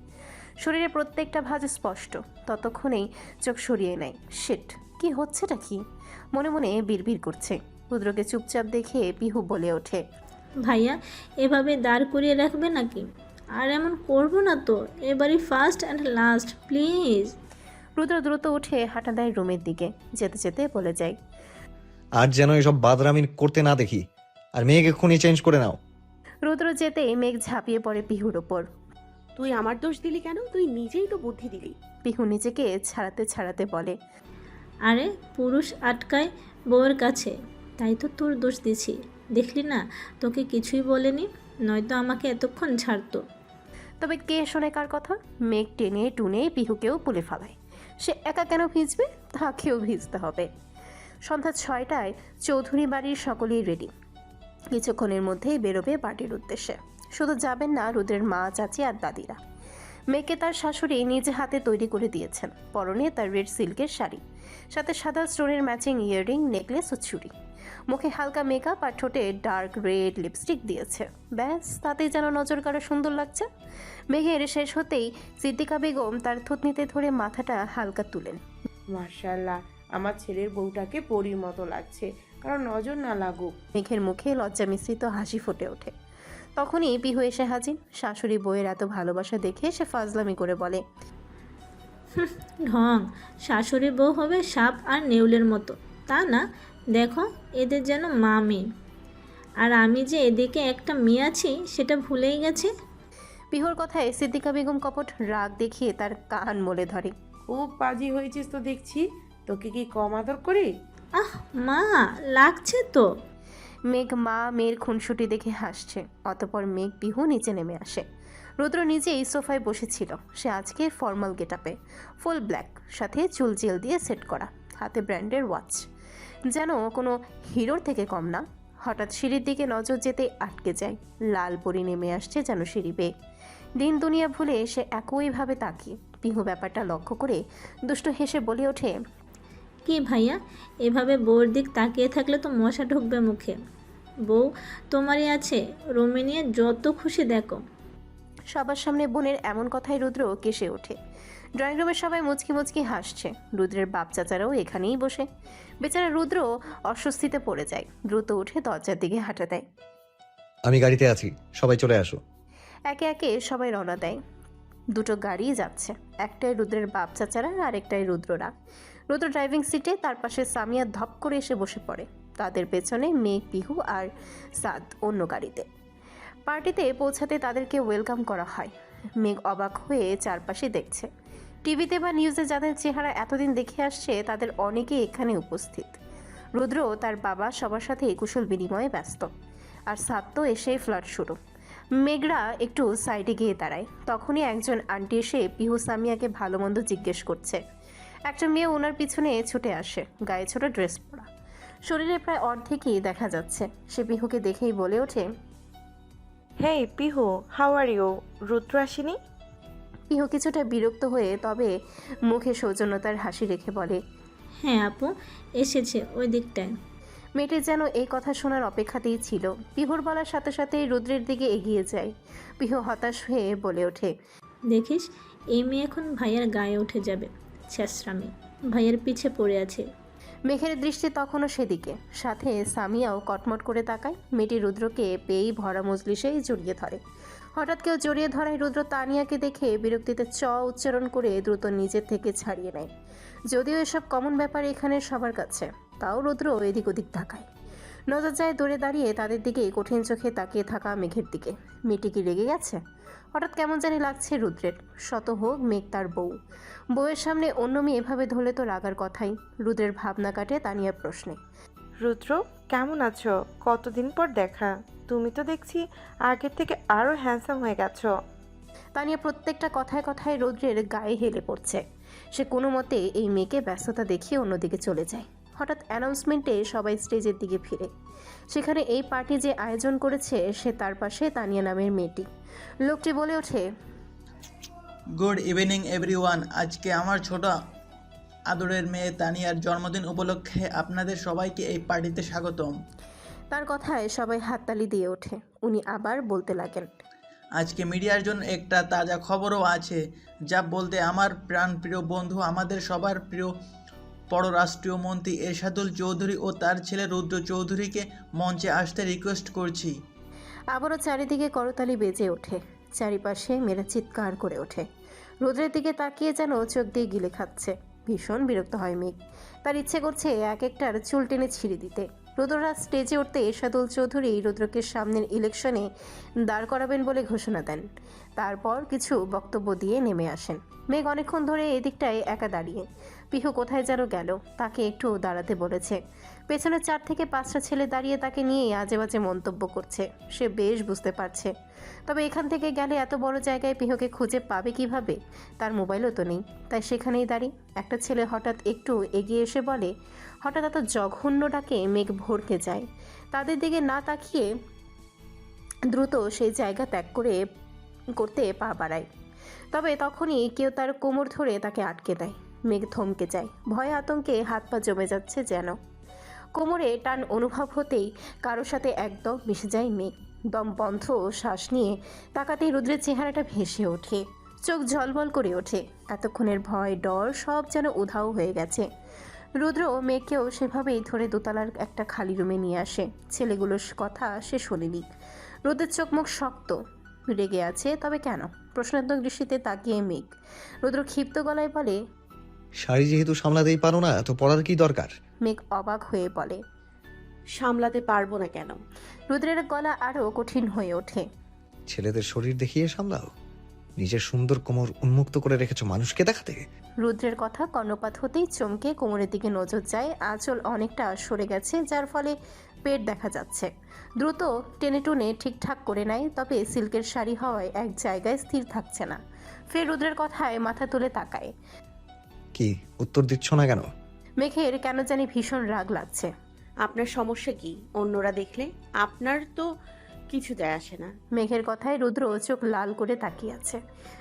শরীরে প্রত্যেকটা ভাঁজ স্পষ্ট। ততক্ষণেই চোখ সরিয়ে নেয়। শিট, কি হচ্ছেটা কি? মনে মনে বিড়বিড় করছে। রুদ্রকে চুপচাপ দেখে পিহু বলে ওঠে, ভাইয়া এভাবে দাঁড় করিয়ে রাখবে নাকি? আর এমন করবো না তো, এবারই ফার্স্ট অ্যান্ড লাস্ট, প্লিজ। রুদ্র দ্রুত উঠে হাঁটা দেয় রুমের দিকে। যেতে যেতে বলে যায়, আর যেন এসব বাদরামি করতে না দেখি, আর মেয়েকে এক্ষুনি চেঞ্জ করে নাও। রুদ্র যেতেই মেঘ ঝাঁপিয়ে পড়ে পিহুর ওপর। তুই আমার দোষ দিলি কেন? তুই নিজেই তো বুদ্ধি দিলি। পিহু নিজেকে ছাড়াতে ছাড়াতে বলে, আরে পুরুষ আটকায় বউয়ের কাছে, তাই তো তোর দোষ দিছি। দেখলি না, তোকে কিছুই বলেনি, নয়তো আমাকে এতক্ষণ ছাড়তো। তবে কে শোনে কার কথা? মেঘ টেনে টুনে পিহুকেও পুলে ফেলায়। সে একা কেন ভিজবে, তাকেও ভিজতে হবে। সন্ধ্যা 6টায় চৌধুরী বাড়ির সকলেই রেডি। কিছুক্ষণের মধ্যেই বেরোবে পার্টির উদ্দেশ্যে। শুধু যাবেন না রুদ্রের মা, চাচি আর দাদিরা। মেয়েকে তার শাশুড়ি নিজে হাতে তৈরি করে দিয়েছেন। পরনে তার রেড সিল্কের শাড়ি, সাথে সাদা স্টোনের ম্যাচিং ইয়াররিং, নেকলেস ও চুড়ি। মুখে হালকা মেকআপ আর ঠোঁটে ডার্ক রেড লিপস্টিক দিয়েছে। ব্যাস, তাতেই যেন নজর কাড়া সুন্দর লাগছে। মেঘের শেষ হতেই সিদ্দিকা বেগম তার থুতনিতে ধরে মাথাটা হালকা তুলেন। মার্শাল্লাহ, আমার ছেলের বউটাকে পরীর মতো লাগছে, কারণ নজর না লাগুক। মেঘের মুখে লজ্জা মিশ্রিত হাসি ফুটে ওঠে। তখনই পিহু এসে হাজির। শাশুড়ি বউয়ের এত ভালোবাসা দেখে সে ফাজলামি করে বলে, ঢং, শাশুড়ি বউ হবে সাপ আর নেউলের মতো, তা না, দেখো এদের যেন মা মেয়ে। আর আমি যে এদিকে একটা মেয়ে আছি সেটা ভুলেই গেছে। পিহুর কথায় সিদ্দিকা বেগম কপট রাগ দেখিয়ে তার কান মলে ধরে। খুব পাজি হয়েছিস তো দেখছি, তোকে কি কম আদর করি? আহ মা, লাগছে তো। মেঘ মা মেয়ের খুনসুটি দেখে হাসছে। অতপর মেঘ পিহু নিচে নেমে আসে। রুদ্র নিজেই সোফায় বসেছিল। সে আজকে ফর্মাল গেটআপে, ফুল ব্ল্যাক, সাথে চুল জেল দিয়ে সেট করা, হাতে ব্র্যান্ডের ওয়াচ, যেন কোনো হিরোর থেকে কম না। হঠাৎ সিঁড়ির দিকে নজর যেতে আটকে যায়। লাল পরি নেমে আসছে যেন সিঁড়ি বেয়ে। দিন দুনিয়া ভুলে সে একইভাবে তাকিয়ে। পিহু ব্যাপারটা লক্ষ্য করে দুষ্টু হেসে বলে ওঠে, কি ভাইয়া, এভাবে বউর দিক তাকিয়ে থাকলে তো মশা ঢুকবে মুখে। বউ তোমারই আছে, রুমে নিয়ে যত খুশি দেখো। সবার সামনে বোনের এমন কথায় রুদ্র কেসে ওঠে। ড্রয়িং রুমের সবাই মুচকি মুচকি হাসছে। রুদ্রের বাপ চাচারাও এখানেই বসে। বেচারা রুদ্র অস্বস্তিতে পড়ে যায়। দ্রুত উঠে দরজার দিকে হাঁটা দেয়। আমি গাড়িতে আছি, সবাই চলে আসো। একে একে সবাই রওনা দেয়। দুটো গাড়ি যাচ্ছে, একটাই রুদ্রের বাপ চাচারা আর একটাই রুদ্ররা। রুদ্র ড্রাইভিং সিটে, তার পাশে সামিয়া ধপ করে এসে বসে পড়ে। তাদের পেছনে মেঘ, পিহু আর সাদ অন্য গাড়িতে। পার্টিতে পৌঁছাতে তাদেরকে ওয়েলকাম করা হয়। মেঘ অবাক হয়ে চারপাশে দেখছে। টিভিতে বা নিউজে যাদের চেহারা এতদিন দেখে আসছে তাদের অনেকেই এখানে উপস্থিত। রুদ্র, তার বাবা সবার সাথে কুশল বিনিময়ে ব্যস্ত। আর সাদ তো এসেই ফ্লার্ট শুরু। মেঘরা একটু সাইডে গিয়ে দাঁড়ায়। তখনই একজন আন্টি এসে পিহু সামিয়াকে ভালো মন্দ জিজ্ঞেস করছে। একটা মেয়ে ওনার পিছনে ছুটে আসে, গায়ে ছোট ড্রেস পরা, শরীরে প্রায় অর্ধেকই দেখা যাচ্ছে। সে পিহুকে দেখেই বলে ওঠে, হেই পিহু, হাউ আর ইউ? রুদ্র আসেনি? পিহু কিছুটা বিরক্ত হয়ে তবে মুখে সৌজন্যতার হাসি রেখে বলে, হ্যাঁ আপু, এসেছে ওই দিকটায়। মেয়েটি যেন এই কথা শোনার অপেক্ষাতেই ছিল। পিহুর বলার সাথে সাথেই রুদ্রের দিকে এগিয়ে যায়। পিহু হতাশ হয়ে বলে ওঠে, দেখিস, এই মেয়ে এখন ভাইয়ার গায়ে উঠে যাবে। ছেঁচড়ামি, ভাইয়ের পিছে পড়ে আছে। মেঘের দৃষ্টি তখনও সেদিকে, সাথে সামিয়াও কটমট করে তাকায়। মেয়েটি রুদ্রকে পেয়েই ভরা মজলিসেই জড়িয়ে ধরে। হঠাৎ কেউ জড়িয়ে ধরায় রুদ্র তানিয়াকে দেখে বিরক্তিতে উচ্চারণ করে দ্রুত নিজের থেকে ছাড়িয়ে নেয়। যদিও এসব কমন ব্যাপার এখানে সবার কাছে, তাও রুদ্র এদিক ওদিক তাকায়। নজর যায় দূরে দাঁড়িয়ে তাদের দিকে কঠিন চোখে তাকিয়ে থাকা মেঘের দিকে। মেয়েটি কি রেগে গেছে? হঠাৎ কেমন জানি লাগছে রুদ্রের। শত হোক মেঘ তার বউ, বউয়ের সামনে অন্য মেয়ে এভাবে ধরলে তো রাগার কথাই। রুদ্রের ভাবনা কাটে তানিয়ার প্রশ্নে। রুদ্র, কেমন আছো? কতদিন পর দেখা। তুমি তো দেখছি আগের থেকে আরো হ্যান্ডসাম হয়ে গেছো। তানিয়া প্রত্যেকটা কথায় কথায় রুদ্রের গায়ে হেলে পড়ছে। সে কোনো মতে এই মেয়েকে ব্যস্ততা দেখিয়ে অন্যদিকে চলে যায়। হঠাৎ অ্যানাউন্সমেন্টে সবাই স্টেজের দিকে ফিরে। সেখানে এই পার্টি যে আয়োজন করেছে সে তার পাশে তানিয়া নামের মেয়েটি। লোকটি বলে ওঠে, গুড ইভিনিং এভরিওয়ান। আজকে আমার ছোট আদরের মেয়ে তানিয়ার জন্মদিন উপলক্ষে আপনাদের সবাইকে এই পার্টিতে স্বাগতম। তার কথায় সবাই হাততালি দিয়ে ওঠে। উনি আবার বলতে লাগেন, আজকে মিডিয়ার জন্য একটা তাজা খবরও আছে, যা বলতে আমার প্রাণপ্রিয় বন্ধু, আমাদের সবার প্রিয় পররাষ্ট্রীয় মন্ত্রী এরশাদুল চৌধুরী ও তার ছেলে রুদ্র চৌধুরীকে মঞ্চে আসতে রিকোয়েস্ট করছি। আবারও চারিদিকে করতালি বেজে ওঠে। চারিপাশে মেয়েরা চিৎকার করে ওঠে। রুদ্রের দিকে তাকিয়ে যেন চোখ দিয়ে গিলে খাচ্ছে। ভীষণ বিরক্ত হয় মেঘ। তার ইচ্ছে করছে এক একটার চুল টেনে ছিঁড়ে দিতে। রুদ্ররা স্টেজে উঠতে এরশাদুল চৌধুরী রুদ্রকে সামনের ইলেকশনে দাঁড় করাবেন বলে ঘোষণা দেন। তারপর কিছু বক্তব্য দিয়ে নেমে আসেন। মেঘ অনেকক্ষণ ধরে এদিকটায় একা দাঁড়িয়ে। পিহু কোথায় যেন গেল, তাকে একটু দাঁড়াতে বলেছে। পেছনে 4 থেকে 5টা ছেলে দাঁড়িয়ে তাকে নিয়ে আজে বাজে মন্তব্য করছে। সে বেশ বুঝতে পারছে, তবে এখান থেকে গেলে এত বড় জায়গায় পিহুকে খুঁজে পাবে কিভাবে? তার মোবাইলও তো নেই, তাই সেখানেই দাঁড়িয়ে। একটা ছেলে হঠাৎ একটু এগিয়ে এসে বলে, হঠাৎ এত জঘন্য ডাকে মেঘ ভরকে যায়। তাদের দিকে না তাকিয়ে দ্রুত সেই জায়গা ত্যাগ করতে পা বাড়ায়। তবে তখনই কেউ তার কোমর ধরে তাকে আটকে দেয়। মেঘ থমকে যায়। ভয়ে আতঙ্কে হাত পা জমে যাচ্ছে যেন। কোমরে টান অনুভব হতেই কারো সাথে একদম মিশে যায় মেঘ। দম বন্ধ শ্বাস নিয়ে তাকাতেই রুদ্রের চেহারাটা ভেসে ওঠে, চোখ ঝলমল করে ওঠে। এতক্ষণের ভয় ডর সব যেন উধাও হয়ে গেছে। রুদ্র মেঘকেও সেভাবেই ধরে দোতলার একটা খালি রুমে নিয়ে আসে। ছেলেগুলোর কথা সে শোনেনি। রুদ্রের চোখ মুখ শক্ত, রেগে আছে, তবে কেন? প্রশ্নাত্মক দৃষ্টিতে তাকিয়ে মেঘ। রুদ্র ক্ষিপ্ত গলায় বলে, শাড়ি যেহেতু সামলাতেই পারো না, তো পড়ার কি দরকার? মেঘ অবাক হয়ে বলে, সামলাতে পারবো না কেন? রুদ্রের গলা আরো কঠিন হয়ে ওঠে। ছেলেদের শরীর দেখিয়ে সামলাও, নিজের সুন্দর কোমর উন্মুক্ত করে রেখেছো মানুষকে দেখাতে। রুদ্রের কথা কর্ণপাত হতেই চমকে কোমরের দিকে নজর যায়। আঁচল অনেকটা সরে গেছে, যার ফলে পেট দেখা যাচ্ছে। দ্রুত টেনে টুনে ঠিকঠাক করে নেয়, তবে সিল্কের শাড়ি হওয়ায় এক জায়গায় স্থির থাকছে না। ফের রুদ্রের কথায় মাথা তুলে তাকায়। কি উত্তর দিচ্ছ না কেন? মেঘের কেন জানি ভীষণ রাগ লাগছে। আপনার সমস্যা কি? অন্যরা দেখলে আপনার তো কিছু যায় আসে না। মেঘের কথায় রুদ্র চোখ লাল করে তাকিয়ে আছে।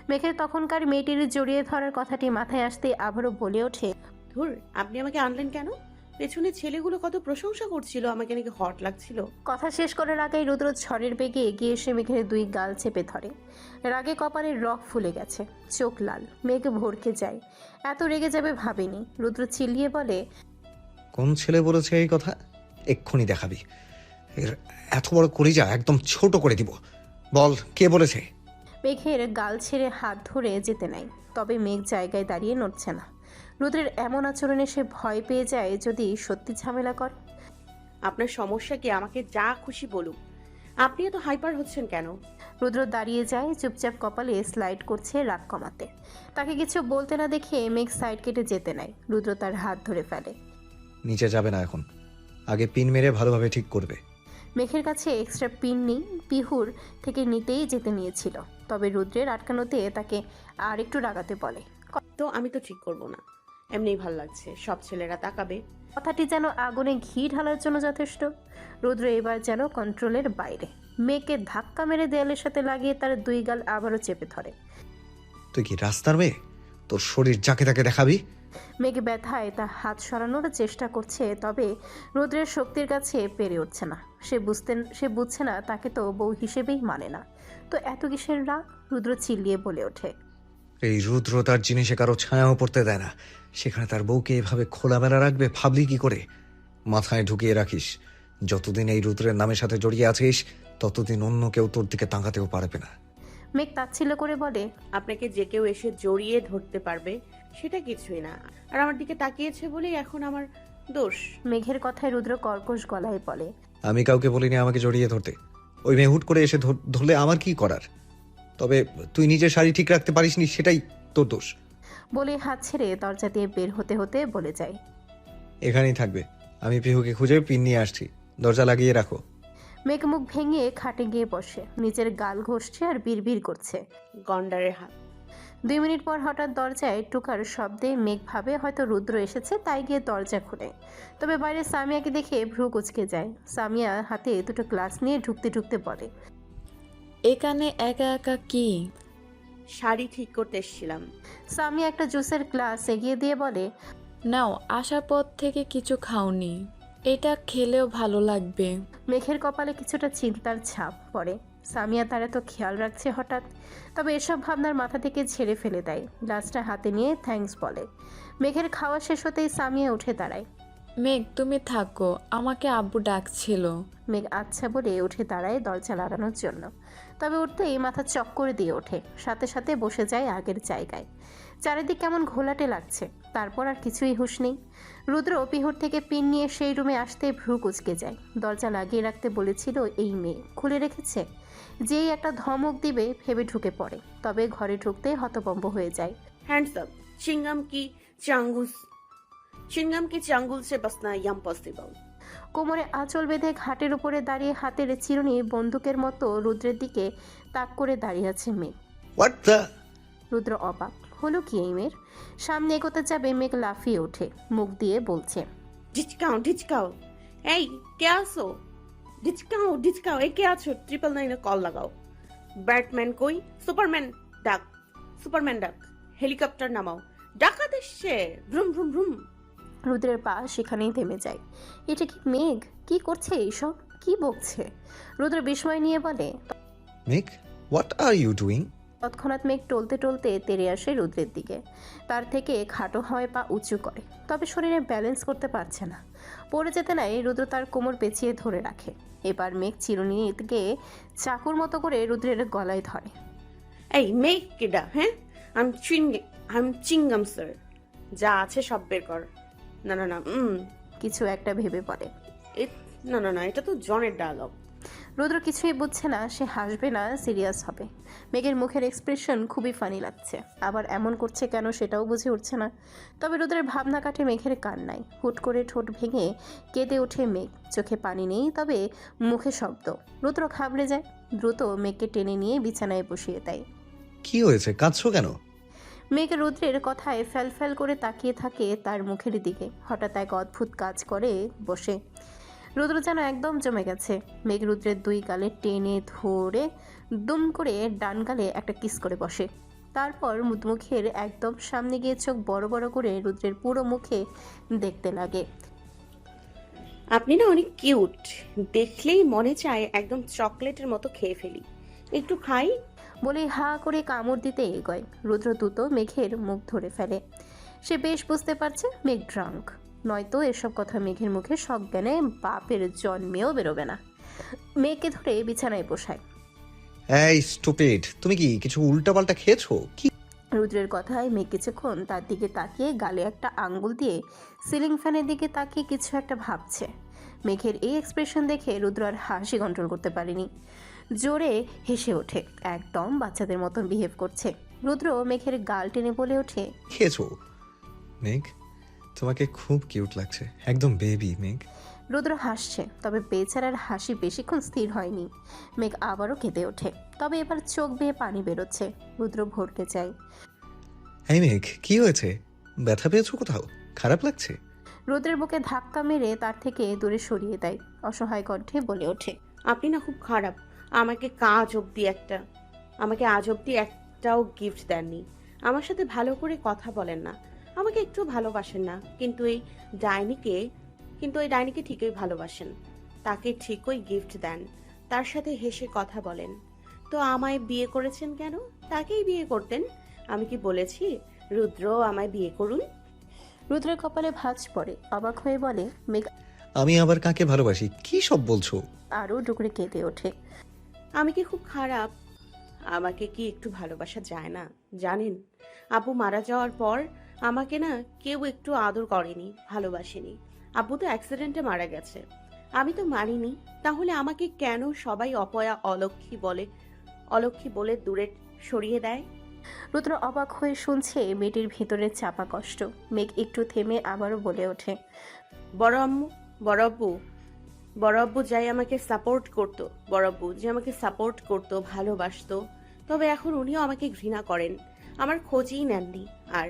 মেঘের তখনকার মেয়েটির জড়িয়ে ধরার কথাটি মাথায় আসতে আবারও বলে ওঠে, ধুর, আপনি আমাকে আনলেন কেন? পেছনে ছেলেগুলো কত প্রশংসা করছিল, আমাকে নাকি হট লাগছিল। কথা শেষ করার আগেই রুদ্র ঝড়ের বেগে এগিয়ে এসে মেঘের 2 গাল চেপে ধরে। রাগে কপালের রক ফুলে গেছে, চোখ লাল। মেঘ ভরকে যায়। এত রেগে যাবে ভাবেনি। রুদ্র চিল্লিয়ে বলে, কোন ছেলে বলেছে এই কথা? এক্ষুনি দেখাবি। এর এত বড় কলিজা একদম ছোট করে দিব। বল, কে বলেছে? মেঘের গাল ছেড়ে হাত ধরে যেতে নাই, তবে মেঘ জায়গায় দাঁড়িয়ে নড়ছে না। রুদ্রের এমন আচরণে সে ভয় পেয়ে যায় যদি সত্যি ঝামেলা করে। আপনার সমস্যা কি? আমাকে যা খুশি বলুন। আপনি এত হাইপার হচ্ছেন কেন? রুদ্র দাঁড়িয়ে যায়, চুপচাপ কপালে স্লাইড করছে রাগ কমাতে। তাকে কিছু বলতে না দেখে মেঘ সাইড কেটে যেতে নেয়। রুদ্র তার হাত ধরে ফেলে। নিচে যাবে না এখন, আগে পিন মেরে ভালোভাবে ঠিক করবে। মেঘের কাছে এক্সট্রা পিন নেই, পিহুর থেকে নিতেই যেতে নিয়েছিল, তবে রুদ্রের আটকানোতে তাকে আর একটু রাগাতে বলে। তো আমি তো ঠিক করব না, এমনিই ভাল লাগছে, সব ছেলেরা তাকাবে। কথাটি যেন আগুনে ঘি ঢালার জন্য যথেষ্ট। রুদ্র এবার যেন কন্ট্রোলের বাইরে। মেঘকে ধাক্কা মেরে দেয়ালের সাথে লাগিয়ে তার দুই গাল আবারও চেপে ধরে। তুই কি রাস্তার মেয়ে? তোর শরীর যাকে তাকে দেখাবি? মেঘ ব্যথায় তা হাত সরানোর চেষ্টা করছে, তবে রুদ্রের শক্তির কাছে পেরে উঠছে না। সে বুঝছে না তাকে তো বউ হিসেবেই মানে না, তো এত কিসের রাগ? রুদ্র চিল্লিয়ে বলে ওঠে। এই রুদ্র তার জিনিসে কারো ছায়াও পড়তে দেয় না, সেখানে তার বউকে এভাবে খোলামেলা রাখবে ভাবলি কি করে? মাথায় ঢুকিয়ে রাখিস, যতদিন এই রুদ্রের নামের সাথে জড়িয়ে আছিস ততদিন অন্য কেউ তোর দিকে তাকাতেও পারবে না। মেঘ তাচ্ছিল্য করে বলে, আপনাকে যে কেউ এসে জড়িয়ে ধরতে পারবে সেটা কিছুই না, আর আমার দিকে তাকিয়েছে বলেই এখন আমার দোষ। মেঘের কথায় রুদ্র কর্কশ গলায় বলে, আমি কাউকে বলিনি আমাকে জড়িয়ে ধরতে, ওই মেয়ে হুট করে এসে ধরলে আমার কি করার? তবে তুই নিজের শাড়ি ঠিক রাখতে পারিসনি, সেটাই তোর দোষ। বলে হাত ছেড়ে দরজা দিয়ে বের হতে হতে বলে যায়, এখানেই থাকবে, আমি পিহুকে খুঁজে পিন নিয়ে আসছি, দরজা লাগিয়ে রাখো। মেঘ মুখ ভেঙে খাটে গিয়ে বসে, নিজের গাল ঘষছে আর বিড়বিড় করছে। গন্ডারের হাত। 2 মিনিট পর হঠাৎ দরজায় টুকার শব্দে মেঘ ভাবে হয়তো রুদ্র এসেছে, তাই গিয়ে দরজা খুলে। তবে বাইরে সামিয়াকে দেখে ভ্রু কুচকে যায়। সামিয়া হাতে দুটো গ্লাস নিয়ে ঢুকতে ঢুকতে বলে, এখানে একা একা কি? শাড়ি ঠিক করতে এসেছিলাম। সামিয়া একটা জুসের গ্লাস এগিয়ে দিয়ে বলে, নাও, আসার পর থেকে কিছু খাওনি, এটা খেলেও ভালো লাগবে। মেঘের কপালে কিছুটা চিন্তার ছাপ পড়ে। সামিয়া তার এত খেয়াল রাখছে হঠাৎ, তবে এসব ভাবনার মাথা থেকে ঝেড়ে ফেলে দেয়। গ্লাসটা হাতে নিয়ে থ্যাঙ্কস বলে। মেঘের খাওয়া শেষ হতেই সামিয়া উঠে দাঁড়ায়। মেঘ, তুমি থাকো, আমাকে আব্বু ডাকছিল। মেঘ আচ্ছা বলে উঠে দাঁড়ায় দরজা লাগানোর জন্য, তবে উঠতেই মাথা চক্কর দিয়ে ওঠে, সাথে সাথে বসে যায় আগের জায়গায়। চারিদিক কেমন ঘোলাটে লাগছে, তারপর আর কিছুই হুঁশ নেই। রুদ্র পিহুর থেকে পিন নিয়ে সেই রুমে আসতে ভ্রু কুচকে যায়। দরজা লাগিয়ে রাখতে বলেছিল এই মেয়ে, খুলে রেখেছে। যেই একটা ধমক দিবে ভেবে ঢুকে পড়ে, তবে ঘরে ঢুকতে হতভম্ব হয়ে যায়। हैंड्स अप, चिंगम की चांगुल से बसना इम्पॉसिबल। কোমরে আঁচল বেঁধে ঘাটের উপরে দাঁড়িয়ে হাতের চিরুনি বন্দুকের মতো রুদ্রের দিকে তাক করে দাঁড়িয়ে আছে মেঘ। What the? রুদ্র অবাক হলো কি এই মেয়ের। সামনে এগোতে যাবে মেঘ লাফিয়ে ওঠে, মুখ দিয়ে বলছে, डिचकाओ এই কে আছো? ডিচকাও এই কে আছো? 999 কল লাগাও। ব্যাটম্যান কই? সুপারম্যান ডাক, হেলিকপ্টার নামাও, ডাকাত এসছে, ভ্রুম ভ্রুম ভ্রুম। রুদ্রের পা সেখানেই থেমে যায়। এটা কি মেঘ? কি করছে এইসব? কি বকছে? রুদ্র বিস্ময় নিয়ে বলে, মেঘ, হোয়াট আর ইউ ডুইং? তৎক্ষণাৎ মেঘ টলতে টলতে তেড়ে আসে রুদ্রের দিকে। তার থেকে খাটো হয় পা উঁচু করে, তবে শরীরে ব্যালেন্স করতে পারছে না। পড়ে যেতে নাই রুদ্র তার কোমর পেঁচিয়ে ধরে রাখে। এবার মেঘ চিরুনিকে চাকুর মতো করে রুদ্রের গলায় ধরে। এই মেঘ কেডা? হ্যাঁ, আম চিংগাম স্যার, যা আছে সব বের কর। না কিছু একটা ভেবে পড়ে। না এটা তো জনের ডায়লগ। রুদ্র কিছুই বুঝছে না, সে হাসবে না সিরিয়াস হবে। মেঘের মুখের এক্সপ্রেশন খুবই ফানি লাগছে, আবার এমন করছে কেন সেটাও বুঝে উঠছে না। তবে রুদ্রের ভাবনা কাটে মেঘের কান্নায়। হুট করে ঠোঁট ভেঙে কেঁদে ওঠে মেঘ, চোখে পানি নেই তবে মুখে শব্দ। রুদ্র ঘাবড়ে যায়, দ্রুত মেঘকে টেনে নিয়ে বিছানায় বসিয়ে দেয়। কি হয়েছে, কাঁদছো কেন? মেঘ রুদ্রের কথায় ফ্যাল করে তাকিয়ে থাকে তার মুখের দিকে। হঠাৎ এক অদ্ভুত কাজ করে বসে। রুদ্র যেন একদম জমে গেছে। মেঘ রুদ্রের 2 গালে টেনে ধরে দুম করে ডান গালে একটা কিস করে বসে। তারপর মুখের একদম সামনে গিয়ে চোখ বড় বড় করে রুদ্রের পুরো মুখে দেখতে লাগে। আপনি না অনেক কিউট, দেখলেই মনে চায় একদম চকলেটের মতো খেয়ে ফেলি, একটু খাই বলে হা করে কামড় দিতে এগোয়। রুদ্র দ্রুত মেঘের মুখ ধরে ফেলে। সে বেশ বুঝতে পারছে মেঘ ড্রাঙ্ক, নয়তো এসব কথা মেঘের মুখে সজ্ঞানে বাপের জন্মেও বেরোবে না। মেঘকে ধরে বিছানায় বসায়। এই স্টুপিড, তুমি কি কিছু উল্টাপাল্টা খেয়েছো? কি রুদ্রের কথায় মেঘ কিছুক্ষণ তার দিকে তাকিয়ে গালে একটা আঙ্গুল দিয়ে সিলিং ফ্যানের দিকে তাকিয়ে কিছু একটা ভাবছে। মেঘের এই এক্সপ্রেশন দেখে রুদ্র আর হাসি কন্ট্রোল করতে পারেনি, জোরে হেসে ওঠে। একদম বাচ্চাদের মতন বিহেভ করছে। রুদ্র মেঘের গাল টেনে বলে ওঠে, খেয়েছো মেঘ? তোমাকে খুব কিউট লাগছে, একদম বেবি মেঘ। রুদ্র হাসছে, তবে বেচারার হাসি বেশিক্ষণ স্থির হয়নি। মেঘ আবারও কেঁদে ওঠে, তবে এবার চোখ বেয়ে পানি বেরোচ্ছে। রুদ্র ভরকে যায়। এই মেঘ, কি হয়েছে? ব্যথা পেয়েছো কোথাও? খারাপ লাগছে? রুদ্রের বুকে ধাক্কা মেরে তার থেকে দূরে সরিয়ে দেয়। অসহায় কণ্ঠে বলে ওঠে, আপনি না খুব খারাপ। আমাকে আজ অবধি একটাও গিফট দেননি। আমার সাথে ভালো করে কথা বলেন না, আমাকে একটু ভালোবাসেন না, কিন্তু এই ডাইনিকে ঠিকই ভালোবাসেন। তাকে ঠিকই গিফট দেন, তার সাথে হেসে কথা বলেন। তো আমায় বিয়ে করেছেন কেন? তাকেই বিয়ে করতেন। আমি কি বলেছি রুদ্র আমায় বিয়ে করুন? রুদ্রের কপালে ভাঁজ পড়ে, অবাক হয়ে বলে, মেঘ আমি আবার কাকে ভালোবাসি? কি সব বলছো? আরও ডুকরে কেঁদে ওঠে। আমি কি খুব খারাপ? আমাকে কি একটু ভালোবাসা যায় না? জানেন, আব্বু মারা যাওয়ার পর আমাকে না কেউ একটু আদর করেনি, ভালোবাসেনি। আব্বু তো অ্যাক্সিডেন্টে মারা গেছে, আমি তো মারিনি। তাহলে আমাকে কেন সবাই অপয়া, অলক্ষী বলে দূরে সরিয়ে দেয়? রুদ্র অবাক হয়ে শুনছে মেয়েটির ভেতরের চাপা কষ্ট। মেঘ একটু থেমে আবারও বলে ওঠে, বড় আব্বু যাই আমাকে সাপোর্ট করতো, বড় আব্বু যে আমাকে সাপোর্ট করতো, ভালোবাসতো, তবে এখন উনিও আমাকে ঘৃণা করেন, আমার খোঁজই নেননি। আর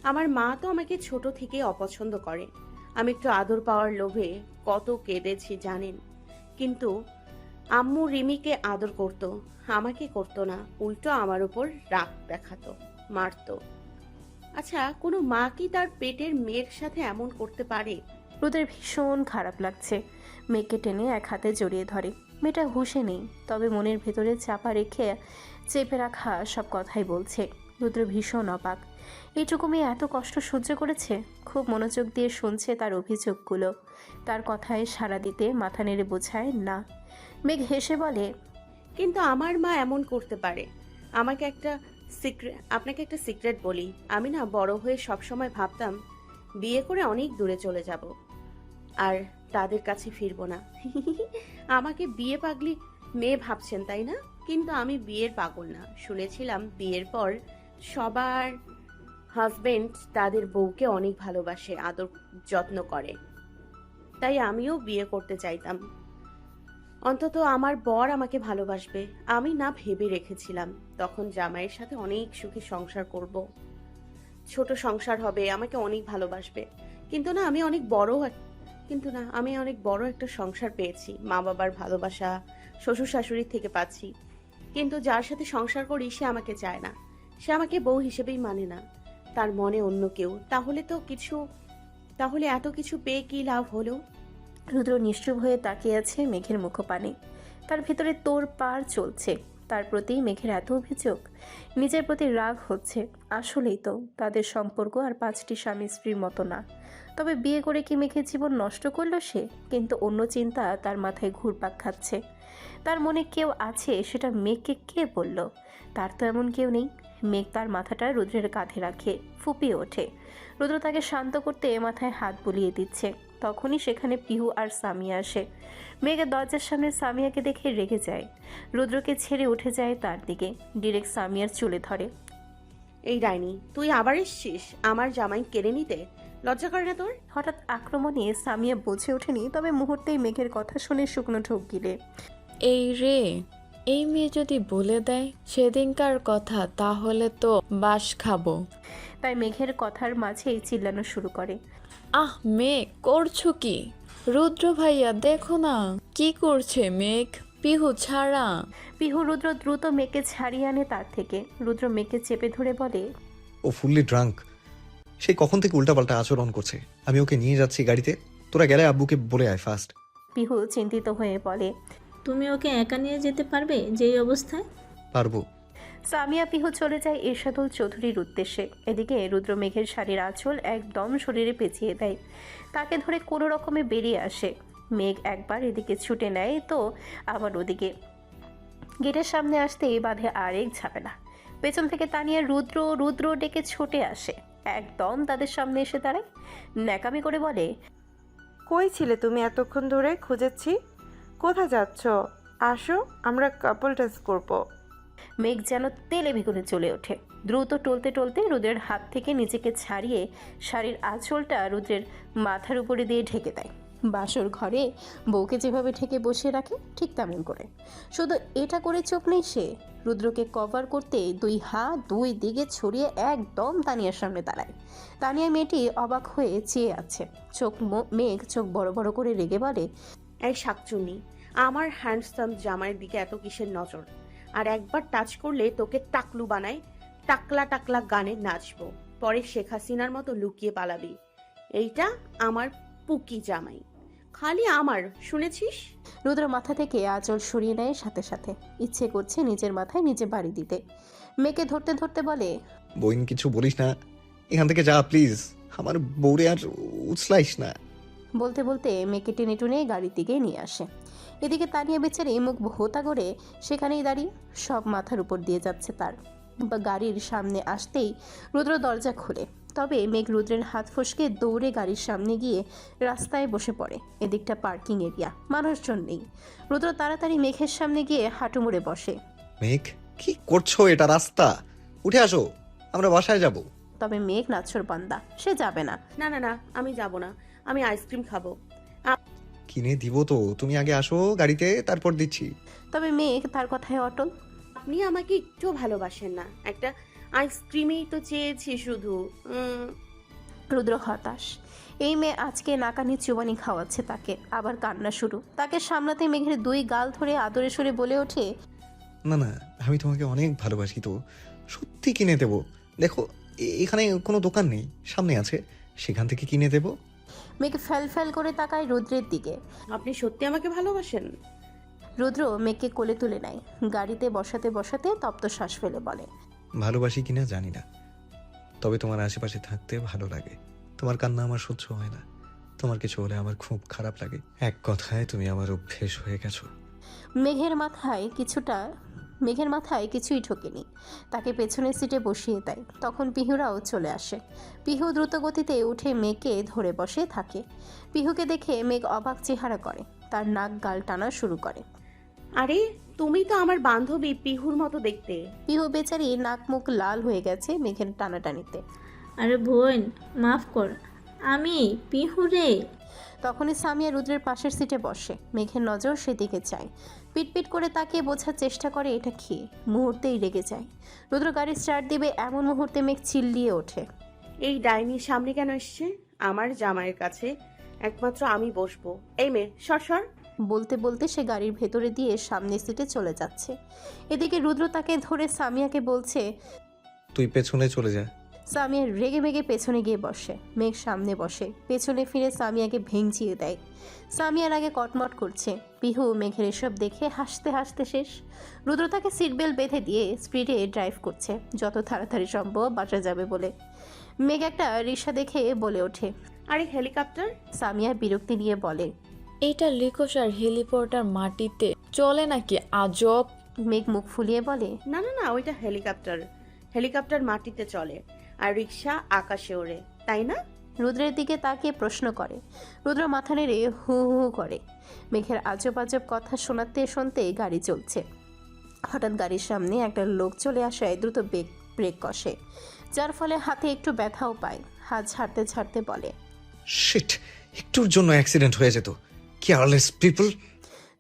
আমার মা তো আমাকে ছোট থেকে অপছন্দ করে। আমি একটু আদর পাওয়ার লোভে কত কেঁদেছি জানেন। কিন্তু আম্মু রিমিকে আদর করতো, আমাকে করতো না, উল্টো আমার উপর রাগ দেখাতো, মারতো। আচ্ছা, কোনো মা কি তার পেটের মেয়ের সাথে এমন করতে পারে? রুদ্রের ভীষণ খারাপ লাগছে। মেঘকে টেনে এক হাতে জড়িয়ে ধরে। মেয়েটা হুঁশে নেই, তবে মনের ভেতরে চাপা রেখে চেপে রাখা সব কথাই বলছে। রুদ্র ভীষণ অবাক, এইটুকু মেয়ে এত কষ্ট সহ্য করেছে। খুব মনোযোগ দিয়ে শুনছে তার অভিযোগগুলো। তার কথায় সাড়া দিতে মাথা নেড়ে বোঝায় না। মেঘ হেসে বলে, কিন্তু আমার মা এমন করতে পারে। আপনাকে একটা সিক্রেট বলি, আমি না বড় হয়ে সবসময় ভাবতাম বিয়ে করে অনেক দূরে চলে যাব আর তাদের কাছে ফিরবো না। আমাকে বিয়ে পাগলি মেয়ে ভাবছেন তাই না? কিন্তু আমি বিয়ের পাগল না। শুনেছিলাম বিয়ের পর সবার হাজবেন্ড তাদের বউকে অনেক ভালোবাসে, আদর যত্ন করে। তাই আমিও বিয়ে করতে চাইতাম, অন্তত আমার বর আমাকে ভালোবাসবে। আমি না ভেবে রেখেছিলাম তখন জামাইয়ের সাথে অনেক সুখী সংসার করব, ছোট সংসার হবে, আমাকে অনেক ভালোবাসবে। কিন্তু না, আমি অনেক বড় একটা সংসার পেয়েছি, মা বাবার ভালোবাসা শ্বশুর শাশুড়ির থেকে পাচ্ছি। কিন্তু যার সাথে সংসার করি সে আমাকে চায় না, সে আমাকে বউ হিসেবেই মানে না, তার মনে অন্য কেউ। তাহলে এত কিছু পেয়ে কি লাভ হলো? রুদ্র নিশ্চুপ হয়ে তাকিয়ে আছে মেঘের মুখপানে। তার ভিতরে তোড়পাড় চলছে। তার প্রতি মেঘের এত অভিযোগ, নিজের প্রতি রাগ হচ্ছে। আসলেই তো তাদের সম্পর্ক আর 5টি স্বামী স্ত্রীর মতো না। তবে বিয়ে করে কি মেঘের জীবন নষ্ট করলো সে? কিন্তু অন্য চিন্তা তার মাথায় ঘুরপাক খাচ্ছে। তার মনে কেউ আছে, সেটা মেঘকে কে বলল? তার তো এমন কেউ নেই। মেঘ তার মাথাটা রুদ্রের কাঁধে রাখে, ফুপিয়ে ওঠে। রুদ্র তাকে শান্ত করতে মাথায় হাত বুলিয়ে দিচ্ছে। তখনই সেখানে পিহু আর সামিয়া আসে। মেঘের দরজার সামনে সামিয়াকে দেখে রেগে যায়। রুদ্রকে ছেড়ে উঠে যায় তার দিকে, ডিরেক্ট সামিয়ার চুলে ধরে। এই ডাইনি, তুই আবার এসছিস আমার জামাই কেড়ে নিতে? লজ্জা করে না তোর? হঠাৎ আক্রমণে সামিয়া বুঝে ওঠেনি, তবে মুহূর্তেই মেঘের কথা শুনে শুকনো ঢোক গিলে। এই রে, এই মেয়ে যদি বলে দেয় সেদিনকার কথা, তাহলে তো বাস খাবো। তাই মেঘের কথার মাঝেই চিল্লানো শুরু করে। আহ মেঘ, করছো কি? রুদ্র ভাইয়া দেখো না কি করছে মেঘ। পিহু ছাড়া। পিহু রুদ্র দ্রুত মেঘকে ছাড়িয়ে আনে তার থেকে। রুদ্র মেঘকে চেপে ধরে বলে, ও ফুললি ড্রাঙ্ক, সেই কখন থেকে উল্টাপাল্টা আচরণ করছে। আমি ওকে নিয়ে যাচ্ছি গাড়িতে, তোরা গেলে আব্বুকে বলে আয় ফার্স্ট। পিহু চিন্তিত হয়ে বলে, তুমি ওকে একা নিয়ে যেতে পারবে যেই অবস্থায়? পারবো। সামিয়া পিহু চলে যায় এরশাদুল চৌধুরীর উদ্দেশ্যে। এদিকে রুদ্র মেঘের শাড়ির আঁচল একদম শরীরে পেঁচিয়ে দেয়। তাকে ধরে কোনো রকমে বেরিয়ে আসে। মেঘ একবার এদিকে ছুটে নেয় তো আবার ওদিকে। গেটের সামনে আসতেই বাঁধে আরেক ঝামেলা। পেছন থেকে তানিয়া রুদ্র রুদ্র ডেকে ছুটে আসে, একদম তাদের সামনে এসে দাঁড়ায়, ন্যাকামি করে বলে, কই ছিলে তুমি এতক্ষণ ধরে? খুঁজেছি। কোথায় যাচ্ছ? আসো, আমরা কাপল ডান্স করবো। মেঘ যেন তেলে বেগুনে চলে ওঠে। দ্রুত টলতে টলতে রুদ্রের হাত থেকে নিজেকে ছাড়িয়ে শাড়ির আঁচলটা রুদ্রের মাথার উপরে দিয়ে ঢেকে দেয়। বাসর ঘরে বউকে যেভাবে ঢেকে বসিয়ে রাখে ঠিক তেমন করে। শুধু এটা করে চোখ নেই সে, রুদ্রকে কভার করতে দুই হাত দুই দিকে ছড়িয়ে একদম তানিয়ার সামনে দাঁড়ায়। তানিয়া মেয়েটি অবাক হয়ে চেয়ে আছে। মেঘ চোখ বড় বড় করে রেগে বলে, এই শাকচুন্নি, আমার হ্যান্ডসাম জামাইয়ের দিকে এত কিসের নজর? আর একবার টাচ করলে তোকে টাকলু বানাই, টাকলা টাকলা গানে নাচবো, পরে শেখ হাসিনার মতো লুকিয়ে পালাবি। এইটা আমার পুকি জামাই, খালি আমার, শুনেছিস? রুদ্র মাথা থেকে আঁচল সরিয়ে নেয় সাথে সাথে। ইচ্ছে করছে নিজের মাথায় নিজে বাড়ি দিতে। মেয়েকে ধরতে ধরতে বলে, বোন কিছু বলিস না, এখান থেকে যা প্লিজ, আমার বউরে আর উছলাইস না। বলতে বলতে মেয়েকে টেনে টুনে গাড়ির দিকে নিয়ে আসে। এদিকে তানিয়া বেচারি মুখ ভোতা করে সেখানেই দাঁড়িয়ে, সব মাথার উপর দিয়ে যাচ্ছে তার। গাড়ির সামনে আসতেই রুদ্র দরজা খোলে। তবে মেঘ রুদ্রের হাত ফসকে দৌড়ে গাড়ির সামনে গিয়ে রাস্তায় বসে পড়ে। এদিকটা পার্কিং এরিয়া, মানুষজন নেই। রুদ্র তাড়াতাড়ি মেঘের সামনে গিয়ে হাঁটু মুড়ে বসে। মেঘ, কি করছো? এটা রাস্তা, উঠে আসো, আমরা বাসায় যাব। তবে মেঘ নাছর বান্দা, সে যাবে না। না না না, আমি যাব না, আমি আইসক্রিম খাবো। কিনে দিব তো, তুমি আগে আসো গাড়িতে, তারপর দিচ্ছি। তবে মেঘ তার কথায় অটল। আপনি আমাকে একটু ভালোবাসেন না? একটা আইসক্রিমেই তো চেয়েছি শুধু। রুদ্র হতাশ। এই মেয়ে আজকে নাকানি চুবানি খাওয়াচ্ছে তাকে, আবার কান্না শুরু। তাকে সামলাতে মেঘের দুই গাল ধরে আদরে সরে বলে ওঠে, না না, আমি তোমাকে অনেক ভালোবাসি তো, সত্যি কিনে দেবো। দেখো এখানে কোনো দোকান নেই, সামনে আছে, সেখান থেকে কিনে দেবো। মেঘ ফ্যাল ফ্যাল করে তাকায় রুদ্রের দিকে। আপনি সত্যি আমাকে ভালোবাসেন? রুদ্র মেঘকে কোলে তুলে নেয়। গাড়িতে বসাতে বসাতে তপ্ত শ্বাস ফেলে বলে, ভালোবাসি কিনা জানি না, তবে তোমার আশেপাশে থাকতে ভালো লাগে। তোমার কান্না আমার সহ্য হয় না, তোমার কিছু হলে আমার খুব খারাপ লাগে। এক কথায় তুমি আমার অভ্যেস হয়ে গেছো। মেঘের মাথায় কিছুই ঢোকেনি। তাকে পেছনের সিটে বসিয়ে দেয়। তখন পিহুরাও চলে আসে। পিহু দ্রুত গতিতে উঠে মেঘকে ধরে বসে থাকে। পিহুকে দেখে মেঘ অবাক চেহারা করে, তার নাক গাল টানা শুরু করে। আরে তুমি তো আমার বান্ধবী পিহুর মতো দেখতে। পিহু বেচারি নাক মুখ লাল হয়ে গেছে মেঘের টানাটানিতে। আরে বোন, মাফ কর, আমি পিহু রে। তখনই সামিয়া রুদ্রের পাশের সিটে বসে। মেঘের নজর সেদিকে চায়। পিটপিট করে তাকিয়ে বোঝার চেষ্টা করে এটা খেয়ে। মুহূর্তেই রেগে যায়। রুদ্র গাড়ি স্টার্ট দিবে এমন মুহূর্তে মেঘ চিল্লিয়ে ওঠে, এই ডাইনি সামনে কেন এসছে? আমার জামাইয়ের কাছে একমাত্র আমি বসবো। এই মেয়ে, সর সর। বলতে বলতে সে গাড়ির ভেতরে দিয়ে সামনের সিটে চলে যাচ্ছে। এদিকে রুদ্র তাকে ধরে সামিয়াকে বলছে, তুই পেছনে চলে যা। সামিয়া রেগে মেগে পেছনে গিয়ে বসে। মেঘ সামনে বসে, পেছনে ফিরে সামিয়াকে ভেঙচিয়ে দেয়। সামিয়ার আগে কটমট করছে। পিহু মেঘের এসব দেখে হাসতে হাসতে শেষ। রুদ্র তাকে সিট বেল্ট বেঁধে দিয়ে স্পিডে ড্রাইভ করছে, যত তাড়াতাড়ি সম্ভব বাসা যাবে বলে। মেঘ একটা রিক্সা দেখে বলে ওঠে, আরে হেলিকপ্টার। সামিয়া বিরক্তি নিয়ে বলে, এইটা লিকোসার হেলিপোর্টার মাটিতে চলে নাকি? আজব। মেঘ মুখ ফুলিয়ে বলে, না না না, ওইটা হেলিকপ্টার। হেলিকপ্টার মাটিতে চলে আর রিক্সা আকাশে ওড়ে, তাই না? রুদ্রের দিকে তাকিয়ে প্রশ্ন করে। রুদ্র মাথা নেড়ে হু হু করে। মেঘের আজব আজব কথা শোনাতে শুনতে গাড়ি চলছে। হঠাৎ গাড়ির সামনে একটা লোক চলে আসায় দ্রুত ব্রেক কষে, যার ফলে হাতে একটু ব্যথাও পায়। হাত ছাড়তে ছাড়তে বলে, শিট, একটুর জন্য অ্যাক্সিডেন্ট হয়ে যেত, কেয়ারলেস পিপল।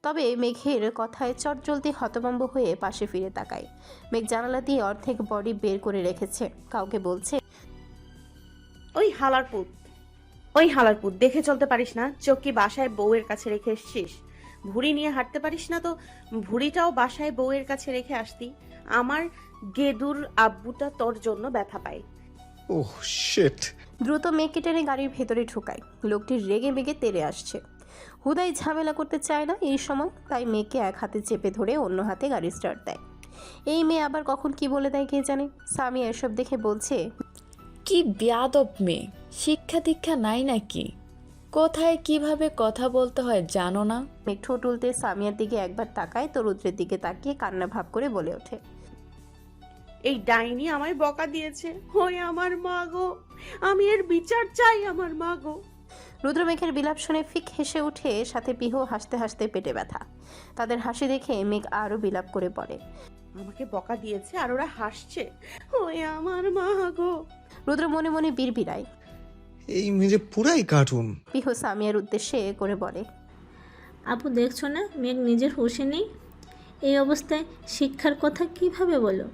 তবে মেঘের কথায় চটজলদি হতভম্ব হয়ে পাশে ফিরে তাকায়। মেঘ জানালা দিয়ে অর্ধেক বডি বের করে রেখেছে। কাউকে বলছে, ওই হালার পুত, দেখে চলতে পারিস না? চোখ কি বাসায় বউয়ের কাছে রেখে এসছিস? ভুড়ি নিয়ে হাঁটতে পারিস না তো ভুড়িটাও বাসায় বউয়ের কাছে রেখে আসতি। আমার গেদুর আব্বুটা তোর জন্য ব্যথা পায়। Oh shit. দ্রুত মেঘকে টেনে গাড়ির ভেতরে ঢুকায়। লোকটি রেগে মেগে তেড়ে আসছে। হুদাই ঝামেলা করতে চায় না এই সময়, তাই মেয়েকে এক হাতে চেপে ধরে অন্য হাতে গাড়ি স্টার্ট দেয়। এই মেয়ে আবার কখন কি বলে দেয় কে জানে। সামিয়া এসব দেখে বলছে, কি বেয়াদব মেয়ে, শিক্ষা দীক্ষা নাই নাকি? কোথায় কিভাবে কথা বলতে হয় জানো না? মেঘ ঠোঁট উল্টে সামিয়ার দিকে একবার তাকায় তো রুদ্রের দিকে তাকিয়ে কান্না ভাব করে বলে ওঠে, এই ডাইনি আমায় বকা দিয়েছে। ওই আমার মা গো, আমি এর বিচার চাই আমার মা গো। রুদ্রমেঘের বিলাপ শুনে ফিক হেসে উঠে, সাথে পিহু হাসতে হাসতে পেটে ব্যথা। তাদের হাসি দেখে মেঘ আরও বিলাপ করে পড়ে। আমাকে বকা দিয়েছে আর ওরা হাসছে। ওই আমার মা গো। রুদ্র মনে মনে বিড়বিড়ায়। এই মেয়ে যে পুরাই কার্টুন। পিহু সামিয়ার উদ্দেশ্যে করে বলে, আপু দেখছো না মেঘ নিজের হুঁশে নেই। এই অবস্থায় শিক্ষার কথা কিভাবে বলো?